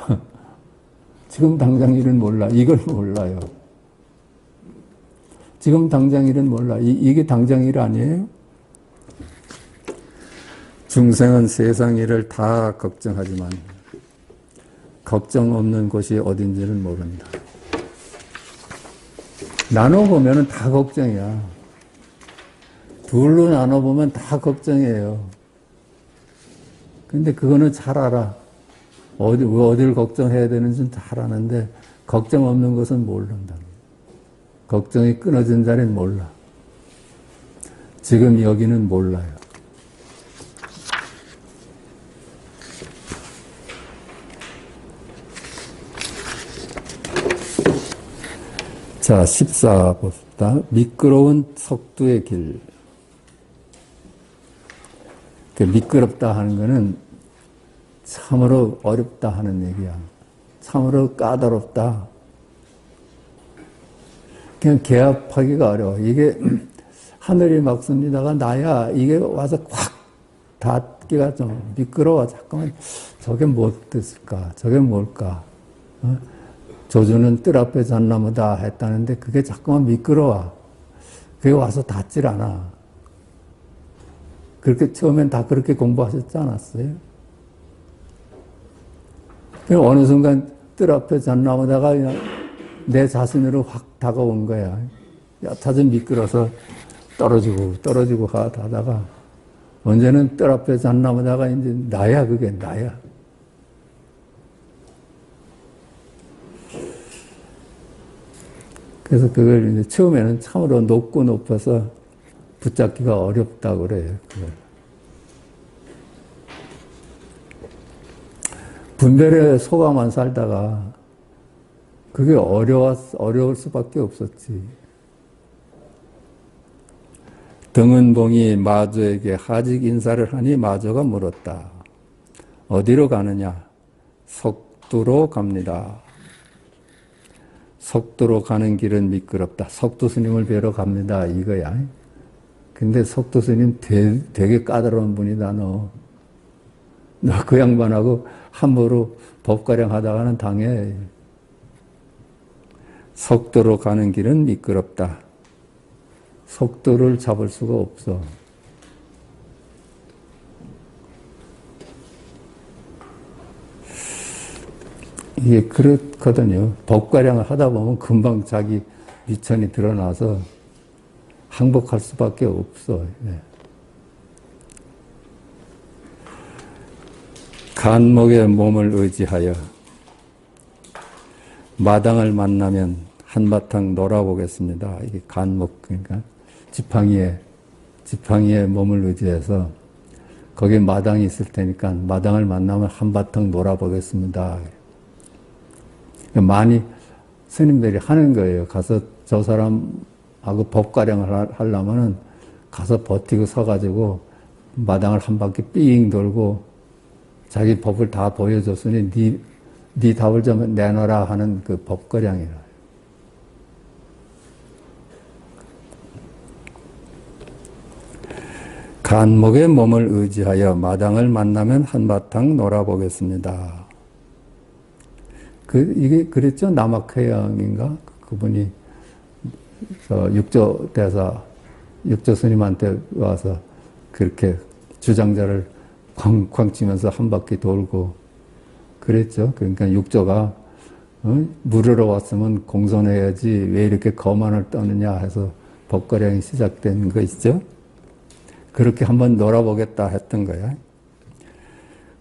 지금 당장 일은 몰라. 이걸 몰라요. 지금 당장 일은 몰라. 이게 당장 일 아니에요? 중생은 세상 일을 다 걱정하지만 걱정 없는 곳이 어딘지는 모른다. 나눠보면 다 걱정이야. 둘로 나눠보면 다 걱정이에요. 근데 그거는 잘 알아. 어딜 걱정해야 되는지는 잘 아는데 걱정 없는 것은 모른다. 걱정이 끊어진 자리는 몰라. 지금 여기는 몰라요. 자, 14 봅시다. 미끄러운 석두의 길. 미끄럽다 하는 거는 참으로 어렵다 하는 얘기야. 참으로 까다롭다. 그냥 개합하기가 어려워. 이게 하늘이 막습니다가 나야 이게 와서 확 닿기가 좀 미끄러워. 잠깐만 저게 뭐 뜻일까? 저게 뭘까? 조주는 뜰 앞에 잣나무다 했다는데 그게 자꾸만 미끄러워. 그게 와서 닿질 않아. 그렇게 처음엔 다 그렇게 공부하셨지 않았어요? 어느 순간 뜰 앞에 잣나무다가 그냥 내 자신으로 확 다가온 거야. 얕아져 미끄러서 떨어지고 가다가 언제는 뜰 앞에 잣나무다가 이제 나야, 그게 나야. 그래서 그걸 이제 처음에는 참으로 높아서 붙잡기가 어렵다고 그래요. 그걸. 분별에 속아만 살다가 그게 어려울 수밖에 없었지. 등은봉이 마주에게 하직 인사를 하니 마주가 물었다. 어디로 가느냐? 석두로 갑니다. 속도로 가는 길은 미끄럽다. 속도 스님을 뵈러 갑니다. 이거야. 근데 속도 스님 되게 까다로운 분이다, 너. 너 그 양반하고 함부로 법가량 하다가는 당해. 속도로 가는 길은 미끄럽다. 속도를 잡을 수가 없어. 이게 그렇거든요. 법가량을 하다 보면 금방 자기 미천이 드러나서 항복할 수밖에 없어. 예. 간목의 몸을 의지하여 마당을 만나면 한바탕 놀아보겠습니다. 이게 간목, 그러니까 지팡이에 몸을 의지해서 거기에 마당이 있을 테니까 마당을 만나면 한바탕 놀아보겠습니다. 많이 스님들이 하는 거예요. 가서 저 사람하고 법가량을 하려면은 가서 버티고 서가지고 마당을 한 바퀴 삥 돌고 자기 법을 다 보여줬으니 네 답을 좀 내놔라 하는 그 법가량이라. 간목의 몸을 의지하여 마당을 만나면 한바탕 놀아보겠습니다. 이게 그랬죠? 남학회양인가? 그분이 육조 대사, 육조 스님한테 와서 그렇게 주장자를 쾅쾅 치면서 한 바퀴 돌고 그랬죠. 그러니까 육조가 물으러 왔으면 공손해야지 왜 이렇게 거만을 떠느냐 해서 법가량이 시작된 거 있죠. 그렇게 한번 놀아보겠다 했던 거야.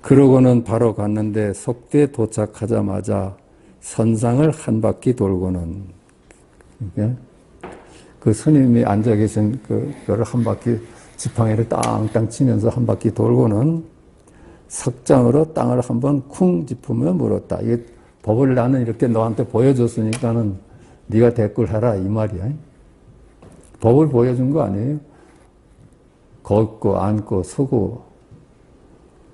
그러고는 바로 갔는데 속대에 도착하자마자 선상을 한 바퀴 돌고는, 그러니까 그 스님이 앉아 계신 그거를 한 바퀴 지팡이를 땅땅 치면서 한 바퀴 돌고는 석장으로 땅을 한번 쿵 짚으며 물었다. 이게 법을 나는 이렇게 너한테 보여줬으니까는 네가 대꾸를 해라 이 말이야. 법을 보여준 거 아니에요? 걷고 앉고 서고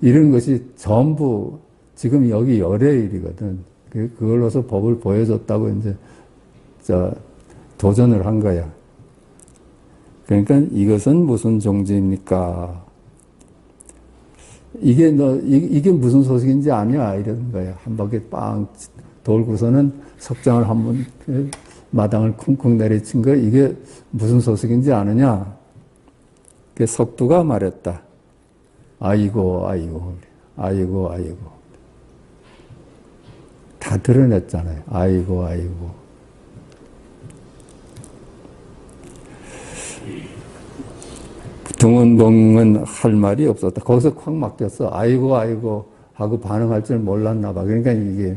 이런 것이 전부 지금 여기 열애일이거든. 그걸로서 법을 보여줬다고 이제 도전을 한 거야. 그러니까 이것은 무슨 종지입니까? 이게 무슨 소식인지 아냐? 이러는 거야. 한 바퀴 빵 돌고서는 석장을 한번 마당을 쿵쿵 내리친 거 이게 무슨 소식인지 아느냐? 그 석두가 말했다. 아이고. 다 드러냈잖아요. 아이고. 등운봉은 할 말이 없었다. 거기서 콱 막혔어. 아이고 하고 반응할 줄 몰랐나 봐. 그러니까 이게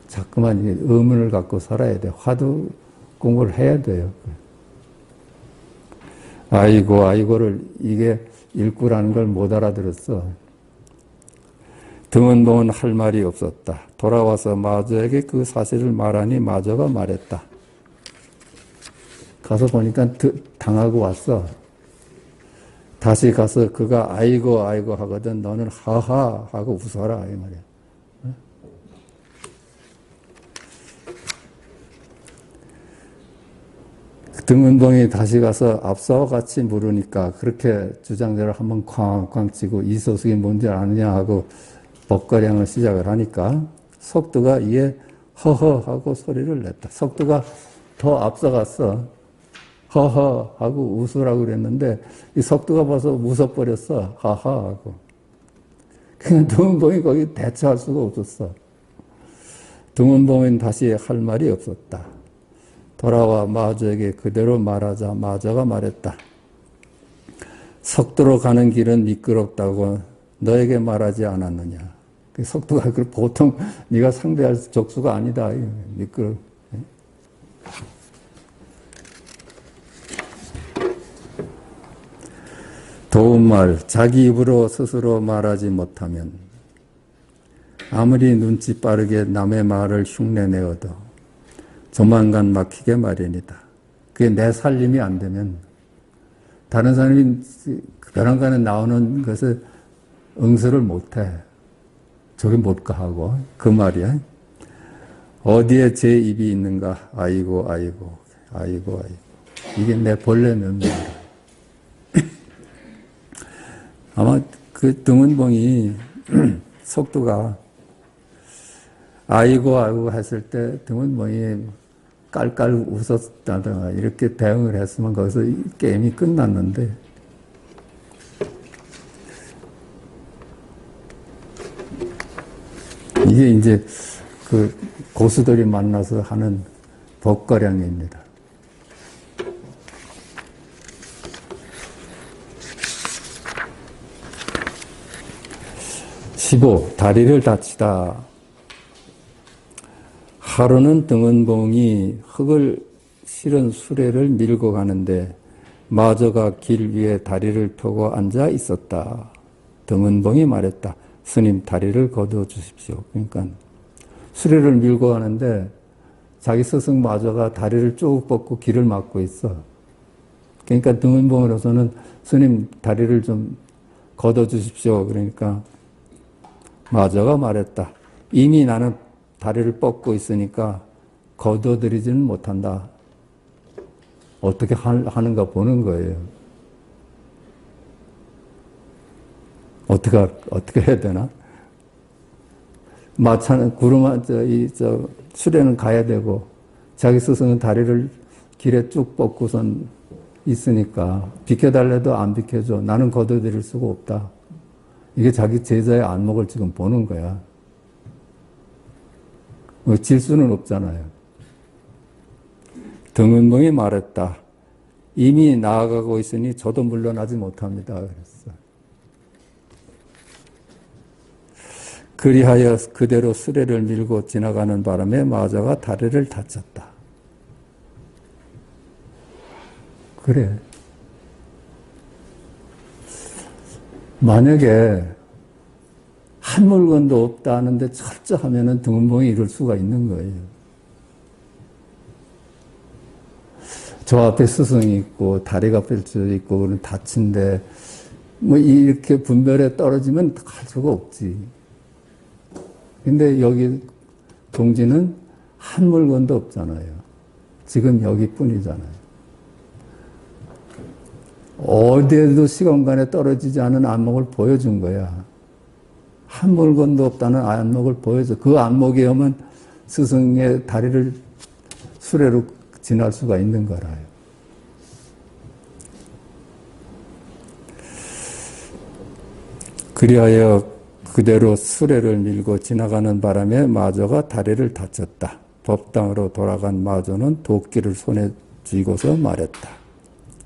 자꾸만 이게 의문을 갖고 살아야 돼. 화두 공부를 해야 돼요. 아이고를 이게 일구라는 걸 못 알아들었어. 등운봉은 할 말이 없었다. 돌아와서 마저에게 그 사실을 말하니 마저가 말했다. 가서 보니까 당하고 왔어. 다시 가서 그가 아이고 하거든 너는 하하 하고 웃어라 이 말이야. 등운봉이 다시 가서 앞서와 같이 물으니까 그렇게 주장자를 한번 쾅쾅 치고 이 소식이 뭔지 아느냐 하고 법가량을 시작을 하니까 속두가 이에 허허 하고 소리를 냈다. 속두가 더 앞서갔어. 허허 하고 웃으라고 그랬는데 이 속두가 벌써 웃어버렸어. 하하 하고. 그냥 등운봉이 거기 대처할 수가 없었어. 등운봉은 다시 할 말이 없었다. 돌아와 마저에게 그대로 말하자 마저가 말했다. 속도로 가는 길은 미끄럽다고 너에게 말하지 않았느냐. 속도가 보통 네가 상대할 적수가 아니다. 미끄러. 도움말 자기 입으로 스스로 말하지 못하면 아무리 눈치 빠르게 남의 말을 흉내내어도 조만간 막히게 마련이다. 그게 내 살림이 안 되면 다른 사람이 벼랑간에 나오는 것을 응수를 못해. 저기 못 가 하고 그 말이야. 어디에 제 입이 있는가? 아이고, 아이고, 아이고, 아이고. 이게 내 본래 면목이라. 아마 그 등은봉이 속도가 아이고, 아이고 했을 때 등은봉이 깔깔 웃었다든가 이렇게 대응을 했으면 거기서 게임이 끝났는데 이게 이제 그 고수들이 만나서 하는 법가량입니다. 15. 다리를 다치다. 하루는 등은봉이 흙을 실은 수레를 밀고 가는데 마저가 길 위에 다리를 펴고 앉아 있었다. 등은봉이 말했다. 스님, 다리를 거두어 주십시오. 그러니까 수레를 밀고 가는데 자기 스승 마저가 다리를 쭉 뻗고 길을 막고 있어. 그러니까 등은봉으로서는 스님, 다리를 좀 거둬 주십시오. 그러니까 마저가 말했다. 이미 나는 다리를 뻗고 있으니까 거둬들이지는 못한다. 어떻게 하는가 보는 거예요. 어떻게 해야 되나? 마차는 수레는 가야 되고, 자기 스승은 다리를 길에 쭉 뻗고선 있으니까, 비켜달래도 안 비켜줘. 나는 거둬들일 수가 없다. 이게 자기 제자의 안목을 지금 보는 거야. 질 수는 없잖아요. 등은봉이 말했다. 이미 나아가고 있으니 저도 물러나지 못합니다. 그랬어. 그리하여 그대로 수레를 밀고 지나가는 바람에 마저가 다리를 다쳤다. 그래. 만약에 한 물건도 없다 하는데 철저하면은 등은봉이 이럴 수가 있는 거예요. 저 앞에 스승이 있고 다리가 펼쳐져 있고 그런 다친데 뭐 이렇게 분별에 떨어지면 할 수가 없지. 근데 여기 동지는 한 물건도 없잖아요. 지금 여기뿐이잖아요. 어디에도 시공간에 떨어지지 않은 안목을 보여준 거야. 한 물건도 없다는 안목을 보여줘. 그 안목에 오면 스승의 다리를 수레로 지날 수가 있는 거라요. 그리하여 그대로 수레를 밀고 지나가는 바람에 마저가 다리를 다쳤다. 법당으로 돌아간 마저는 도끼를 손에 쥐고서 말했다.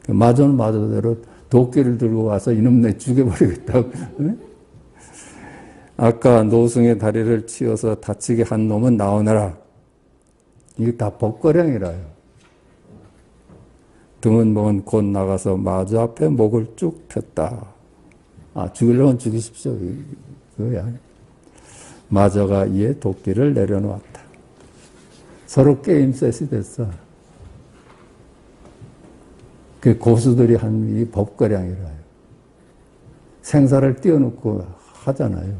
마저는 마저대로 도끼를 들고 와서 이놈 내 죽여버리겠다고. 아까 노승의 다리를 치어서 다치게 한 놈은 나오너라. 이게 다 법거량이라요. 등은봉은 곧 나가서 마저 앞에 목을 쭉 폈다. 죽이려면 죽이십시오. 그거야. 마저가 이에 도끼를 내려놓았다. 서로 게임 셋이 됐어. 그 고수들이 한 이 법거량이라요. 생사를 띄워놓고 하잖아요.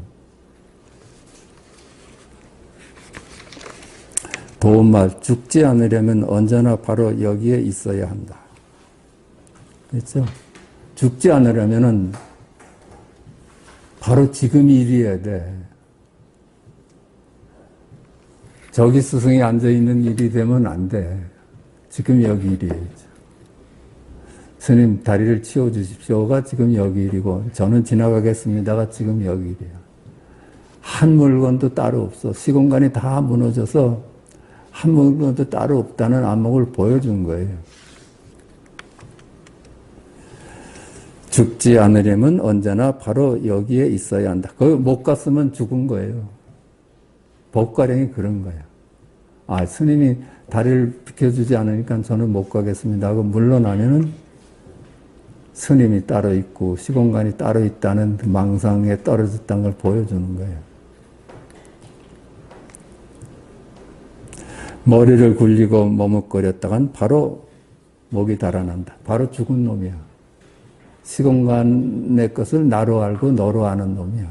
도움말, 죽지 않으려면 언제나 바로 여기에 있어야 한다. 그렇죠? 죽지 않으려면은 바로 지금 일이어야 돼. 저기 스승이 앉아있는 일이 되면 안 돼. 지금 여기 일이에요. 스님 다리를 치워주십시오가 지금 여기 일이고 저는 지나가겠습니다가 지금 여기 일이에요. 한 물건도 따로 없어. 시공간이 다 무너져서 한 물건도 따로 없다는 안목을 보여준 거예요. 죽지 않으려면 언제나 바로 여기에 있어야 한다. 거기 못 갔으면 죽은 거예요. 법가령이 그런 거야. 스님이 다리를 비켜주지 않으니까 저는 못 가겠습니다 하고 물러나면은 스님이 따로 있고 시공간이 따로 있다는 망상에 떨어졌다는 걸 보여주는 거예요. 머리를 굴리고 머뭇거렸다간 바로 목이 달아난다. 바로 죽은 놈이야. 시공간의 것을 나로 알고 너로 아는 놈이야.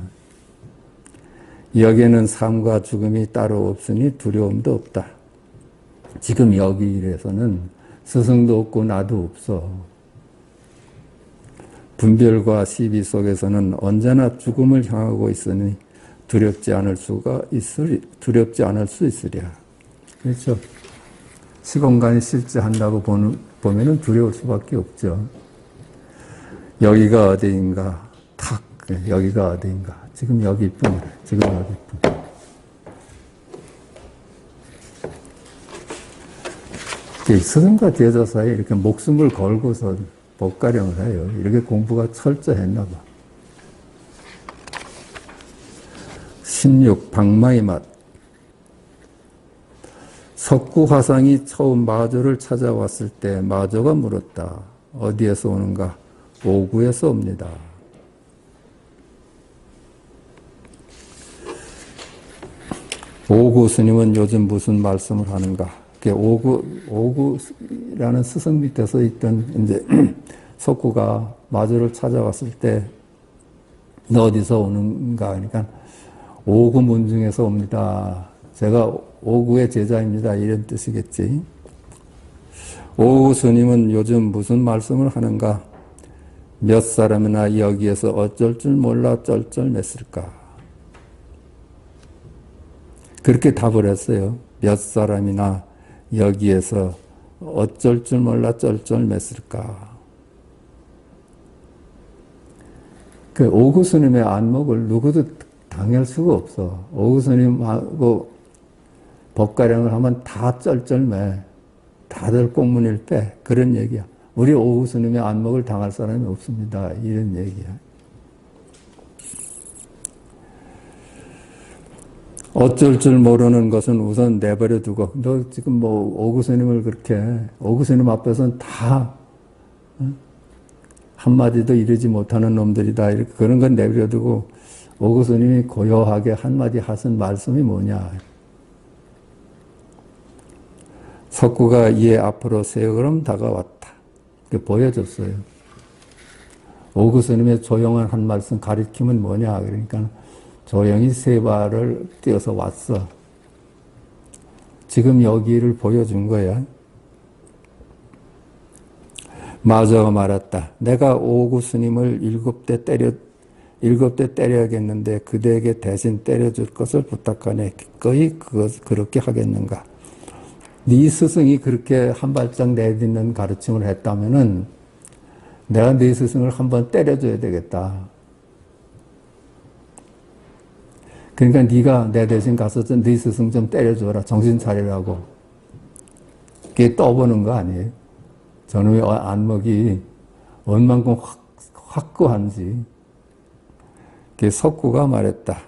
여기에는 삶과 죽음이 따로 없으니 두려움도 없다. 지금 여기에서는 스승도 없고 나도 없어. 분별과 시비 속에서는 언제나 죽음을 향하고 있으니 두렵지 않을 수 있으랴. 그렇죠? 시공간이 실제한다고 보면은 두려울 수밖에 없죠. 여기가 어디인가? 탁, 여기가 어디인가? 지금 여기뿐이라. 지금 여기뿐. 스승과 제자 사이에 이렇게 목숨을 걸고서 법가령을 해요. 이렇게 공부가 철저했나 봐. 16. 방마의 맛. 석구화상이 처음 마조를 찾아왔을 때 마조가 물었다. 어디에서 오는가? 오구에서 옵니다. 오구 스님은 요즘 무슨 말씀을 하는가? 오구라는 스승 밑에서 있던 이제 석구가 마조를 찾아왔을 때 너 어디서 오는가? 그러니까 오구 문중에서 옵니다. 제가 오구의 제자입니다. 이런 뜻이겠지. 오구 스님은 요즘 무슨 말씀을 하는가? 몇 사람이나 여기에서 어쩔 줄 몰라 쩔쩔맸을까? 그렇게 답을 했어요. 몇 사람이나 여기에서 어쩔 줄 몰라 쩔쩔맸을까? 그 오구 스님의 안목을 누구도 당할 수가 없어. 오구 스님하고 법가령을 하면 다 쩔쩔매. 다들 꽁문일패. 그런 얘기야. 우리 오구 스님의 안목을 당할 사람이 없습니다. 이런 얘기야. 어쩔 줄 모르는 것은 우선 내버려 두고, 너 지금 뭐 오구 스님을 그렇게, 오구 스님 앞에서는 다 한마디도 이르지 못하는 놈들이다. 이렇게 그런 건 내버려 두고 오구 스님이 고요하게 한마디 하신 말씀이 뭐냐. 석구가 이에 앞으로 세 걸음 다가왔다. 이렇게 보여줬어요. 오구 스님의 조용한 한 말씀 가리킴은 뭐냐. 그러니까 조용히 세 발을 뛰어서 왔어. 지금 여기를 보여준 거야. 마저가 말했다. 내가 오구 스님을 7대 때려야겠는데 그대에게 대신 때려줄 것을 부탁하네. 기꺼이 그렇게 하겠는가? 네 스승이 그렇게 한 발짝 내딛는 가르침을 했다면은 내가 네 스승을 한번 때려줘야 되겠다. 그러니까 네가 내 대신 가서 네 스승 좀 때려줘라. 정신 차리라고. 그게 떠보는 거 아니에요? 저놈의 안목이 얼만큼 확고한지. 석구가 말했다.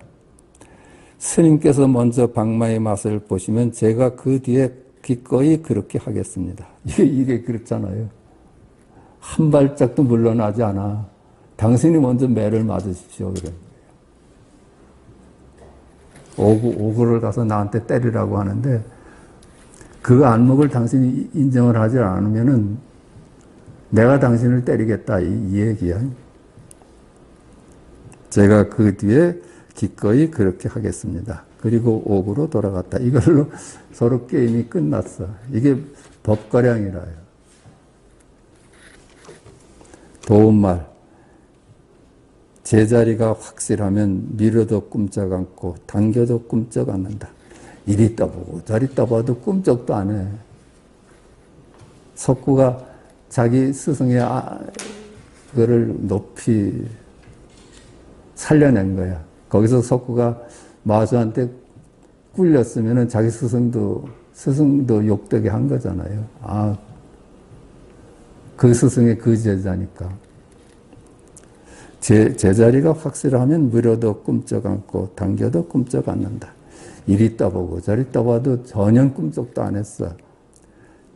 스님께서 먼저 방마의 맛을 보시면 제가 그 뒤에 기꺼이 그렇게 하겠습니다. 이게 그렇잖아요. 한 발짝도 물러나지 않아. 당신이 먼저 매를 맞으십시오. 그래. 오구를 가서 나한테 때리라고 하는데 그 안목을 당신이 인정을 하지 않으면은 내가 당신을 때리겠다. 이 얘기야. 제가 그 뒤에 기꺼이 그렇게 하겠습니다. 그리고 오구로 돌아갔다. 이걸로 서로 게임이 끝났어. 이게 법가량이라요. 도움말. 제자리가 확실하면 미뤄도 꿈쩍 않고 당겨도 꿈쩍 않는다. 이리 떠보고 저리 떠봐도 꿈쩍도 안 해. 석구가 자기 스승의 그거를 높이 살려낸 거야. 거기서 석구가 마수한테 꿀렸으면은 자기 스승도 욕되게 한 거잖아요. 아, 그 스승의 그 제자니까. 제자리가 확실하면 물어도 꿈쩍 않고 당겨도 꿈쩍 않는다. 이리 떠보고 저리 떠봐도 전혀 꿈쩍도 안 했어.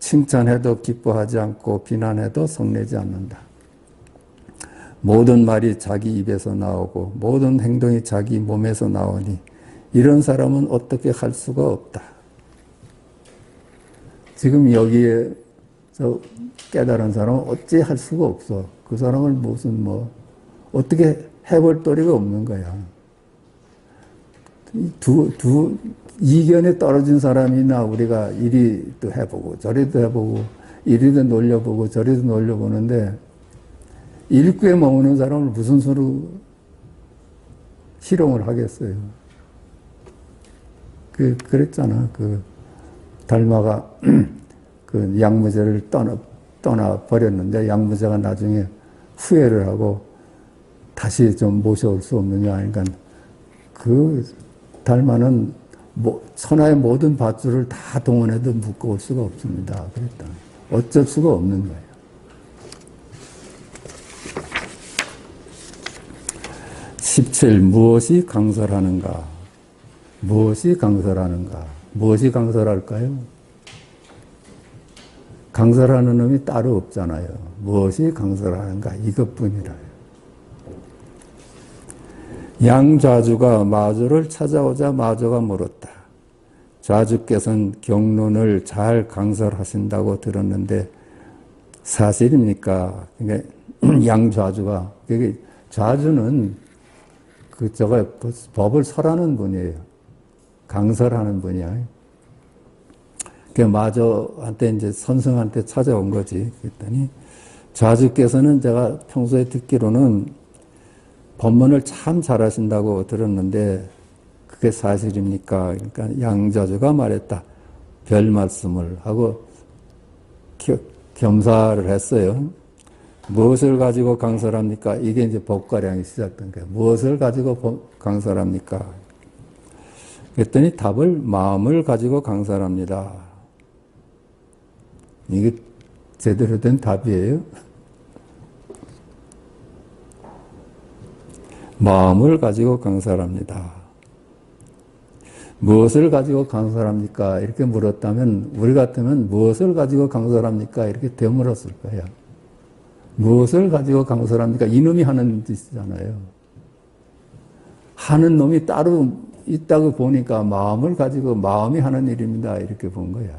칭찬해도 기뻐하지 않고 비난해도 성내지 않는다. 모든 말이 자기 입에서 나오고 모든 행동이 자기 몸에서 나오니 이런 사람은 어떻게 할 수가 없다. 지금 여기에 깨달은 사람은 어찌 할 수가 없어. 그 사람을 무슨 어떻게 해볼 도리가 없는 거야. 이견에 떨어진 사람이나 우리가 이리도 해보고 저리도 해보고 이리도 놀려보고 저리도 놀려보는데 일구에 머무는 사람을 무슨 수로 희롱을 하겠어요. 그랬잖아. 달마가 그 양무제를 떠나 버렸는데 양무제가 나중에 후회를 하고 다시 좀 모셔올 수 없느냐. 그러니까 달마는 천하의 모든 밧줄을 다 동원해도 묶어올 수가 없습니다. 그랬다. 어쩔 수가 없는 거예요. (17) 무엇이 강설하는가? 무엇이 강설하는가? 무엇이 강설할까요? 강설하는 놈이 따로 없잖아요. 무엇이 강설하는가? 이것뿐이라요. 양좌주가 마주를 찾아오자 마주가 물었다. 좌주께서는 경론을 잘 강설하신다고 들었는데 사실입니까? 그러니까 양좌주가, 그게 좌주는 법을 설하는 분이에요. 강설하는 분이야. 그 마주한테 이제 선생한테 찾아온 거지. 그랬더니 좌주께서는 제가 평소에 듣기로는 법문을 참 잘하신다고 들었는데 그게 사실입니까? 그러니까 양좌주가 말했다. 별 말씀을 하고 겸사를 했어요. 무엇을 가지고 강설합니까? 이게 이제 법가량이 시작된 거예요. 무엇을 가지고 강설합니까? 그랬더니 답을 마음을 가지고 강설합니다. 이게 제대로 된 답이에요. 마음을 가지고 강설합니다. 무엇을 가지고 강설합니까? 이렇게 물었다면 우리 같으면 무엇을 가지고 강설합니까? 이렇게 되물었을 거예요. 무엇을 가지고 강설합니까? 이놈이 하는 짓이잖아요. 하는 놈이 따로 있다고 보니까 마음을 가지고 마음이 하는 일입니다. 이렇게 본 거야.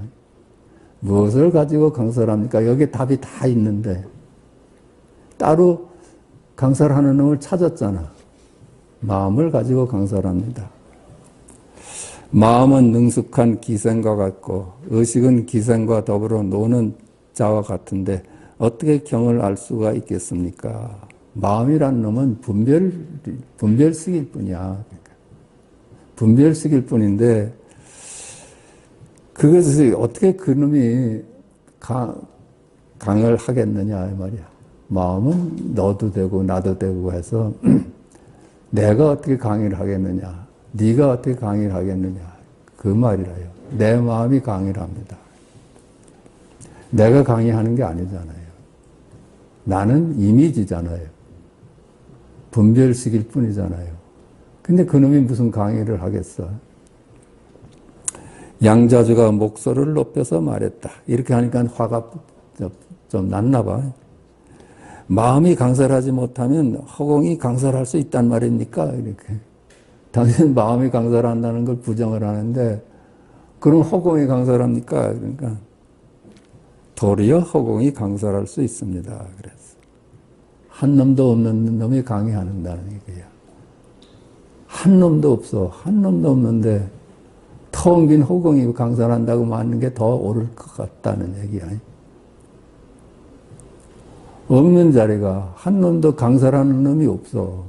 무엇을 가지고 강설합니까? 여기에 답이 다 있는데 따로 강설하는 놈을 찾았잖아. 마음을 가지고 강설합니다. 마음은 능숙한 기생과 같고 의식은 기생과 더불어 노는 자와 같은데 어떻게 경을 알 수가 있겠습니까? 마음이란 놈은 분별식일 뿐이야. 분별식일 뿐인데 그것을 어떻게 그놈이 강을 하겠느냐 이 말이야. 마음은 너도 되고 나도 되고 해서 내가 어떻게 강의를 하겠느냐, 네가 어떻게 강의를 하겠느냐, 그 말이라요. 내 마음이 강의를 합니다. 내가 강의하는 게 아니잖아요. 나는 이미지잖아요. 분별식일 뿐이잖아요. 근데 그놈이 무슨 강의를 하겠어? 양좌주가 목소리를 높여서 말했다. 이렇게 하니까 화가 좀 났나 봐. 마음이 강설하지 못하면 허공이 강설할 수 있단 말입니까? 이렇게. 당신 마음이 강설한다는 걸 부정을 하는데 그럼 허공이 강설합니까? 그러니까 도리어 허공이 강설할 수 있습니다. 그래서 한 놈도 없는 놈이 강의한다는 얘기야. 한 놈도 없어. 한 놈도 없는데 텅 빈 허공이 강설한다고 말하는 게 더 옳을 것 같다는 얘기야. 없는 자리가 한 놈도 강설하는 놈이 없어.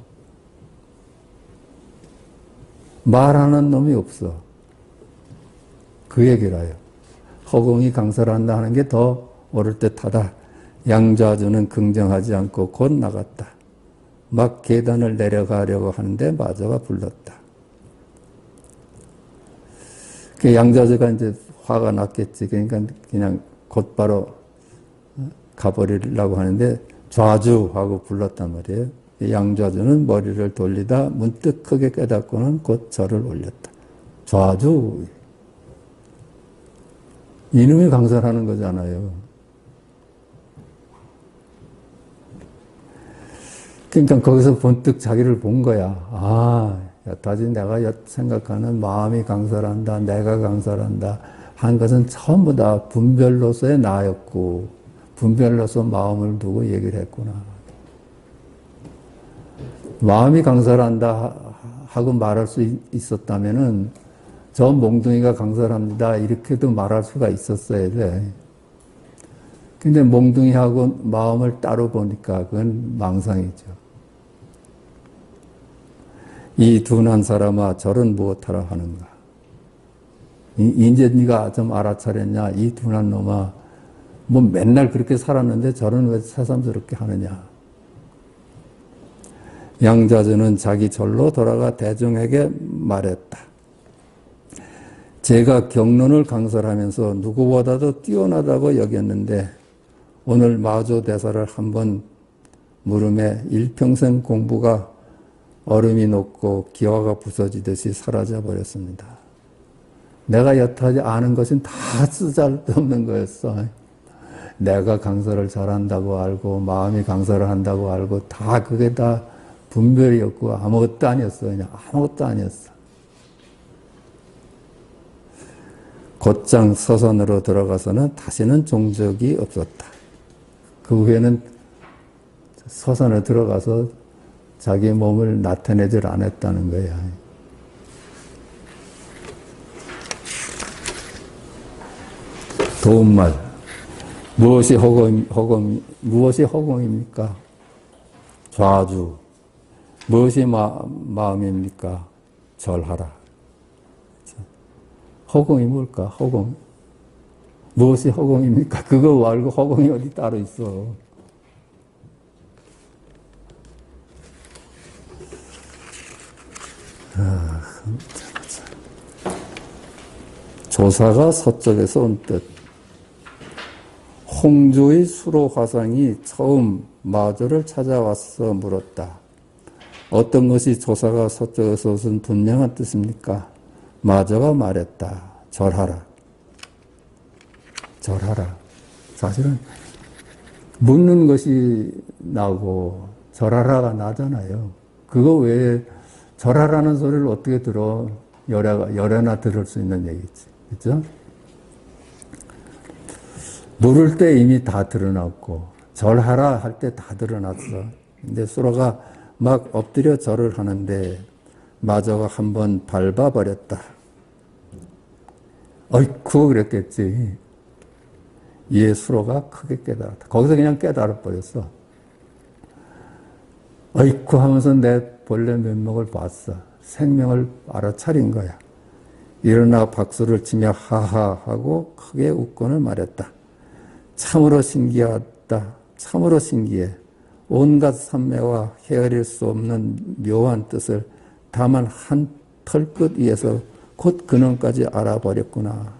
말하는 놈이 없어. 그 얘기라요. 허공이 강설한다 하는 게 더 옳을 듯하다. 양좌주는 긍정하지 않고 곧 나갔다. 막 계단을 내려가려고 하는데 마저가 불렀다. 양좌주가 이제 화가 났겠지. 그러니까 그냥 곧바로 가버리려고 하는데 좌주 하고 불렀단 말이에요. 양좌주는 머리를 돌리다 문득 크게 깨닫고는 곧 절을 올렸다. 좌주. 이놈이 강설하는 거잖아요. 그러니까 거기서 번뜩 자기를 본 거야. 아, 여타지 내가 생각하는 마음이 강설한다, 내가 강설한다 한 것은 전부 다 분별로서의 나였고 분별로서 마음을 두고 얘기를 했구나. 마음이 강설한다 하고 말할 수 있었다면은 저 몽둥이가 강설합니다. 이렇게도 말할 수가 있었어야 돼. 근데 몽둥이하고 마음을 따로 보니까 그건 망상이죠. 이 둔한 사람아 저런 무엇하라 하는가. 이제 네가 좀 알아차렸냐. 이 둔한 놈아 뭐 맨날 그렇게 살았는데 저런 왜 새삼스럽게 하느냐. 양자주는 자기 절로 돌아가 대중에게 말했다. 제가 경론을 강설하면서 누구보다도 뛰어나다고 여겼는데 오늘 마조 대사를 한번 물음에 일평생 공부가 얼음이 녹고 기와가 부서지듯이 사라져버렸습니다. 내가 여태까지 아는 것은 다 쓰잘데없는 거였어. 내가 강설을 잘한다고 알고 마음이 강설을 한다고 알고 다 그게 다 분별이었고 아무것도 아니었어. 그냥 아무것도 아니었어. 곧장 서선으로 들어가서는 다시는 종적이 없었다. 그 후에는 서선에 들어가서 자기 몸을 나타내질 않았다는 거야. 도움말. 무엇이 허공입니까? 좌주. 무엇이 마음입니까? 절하라. 허공이 뭘까? 허공. 무엇이 허공입니까? 그거 말고 허공이 어디 따로 있어. 조사가 서쪽에서 온 뜻. 홍조의 수로 화상이 처음 마조를 찾아와서 물었다. 어떤 것이 조사가 서쪽에서 온 분명한 뜻입니까? 마조가 말했다. 절하라. 절하라. 사실은 묻는 것이 나고 절하라가 나잖아요. 그거 외에 절하라는 소리를 어떻게 들어? 열애나 들을 수 있는 얘기지. 그렇죠? 물을 때 이미 다 드러났고 절하라 할 때 다 드러났어. 근데 수로가 막 엎드려 절을 하는데 마저가 한번 밟아버렸다. 어이쿠 그랬겠지. 이에 수로가 크게 깨달았다. 거기서 그냥 깨달아버렸어. 어이쿠 하면서 내 본래 면목을 봤어. 생명을 알아차린 거야. 일어나 박수를 치며 하하 하고 크게 웃고는 말했다. 참으로 신기하다. 참으로 신기해. 온갖 산매와 헤아릴 수 없는 묘한 뜻을 다만 한 털끝 위에서 곧 근원까지 알아버렸구나.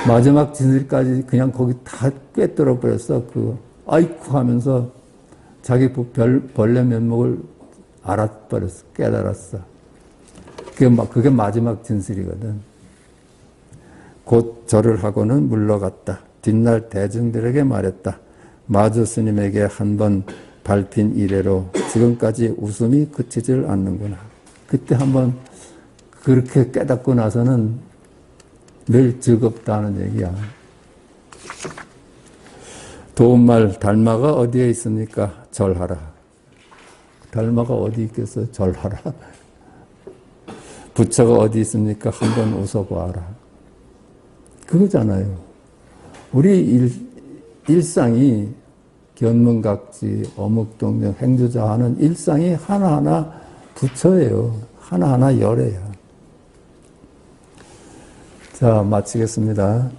마지막 진실까지 그냥 거기 다 꿰뚫어 버렸어. 아이쿠 하면서 자기 벌레 면목을 알아버렸어. 깨달았어. 그게 마지막 진실이거든. 곧 절을 하고는 물러갔다. 뒷날 대중들에게 말했다. 마주 스님에게 한번 밟힌 이래로 지금까지 웃음이 그치질 않는구나. 그때 한번 그렇게 깨닫고 나서는 늘 즐겁다는 얘기야. 도움말 달마가 어디에 있습니까? 절하라. 달마가 어디 있겠어? 절하라. 부처가 어디 있습니까? 한번 웃어보아라. 그거잖아요. 우리 일상이 견문각지, 어묵동정, 행주자하는 일상이 하나하나 부처예요. 하나하나 열애야. 자, 마치겠습니다.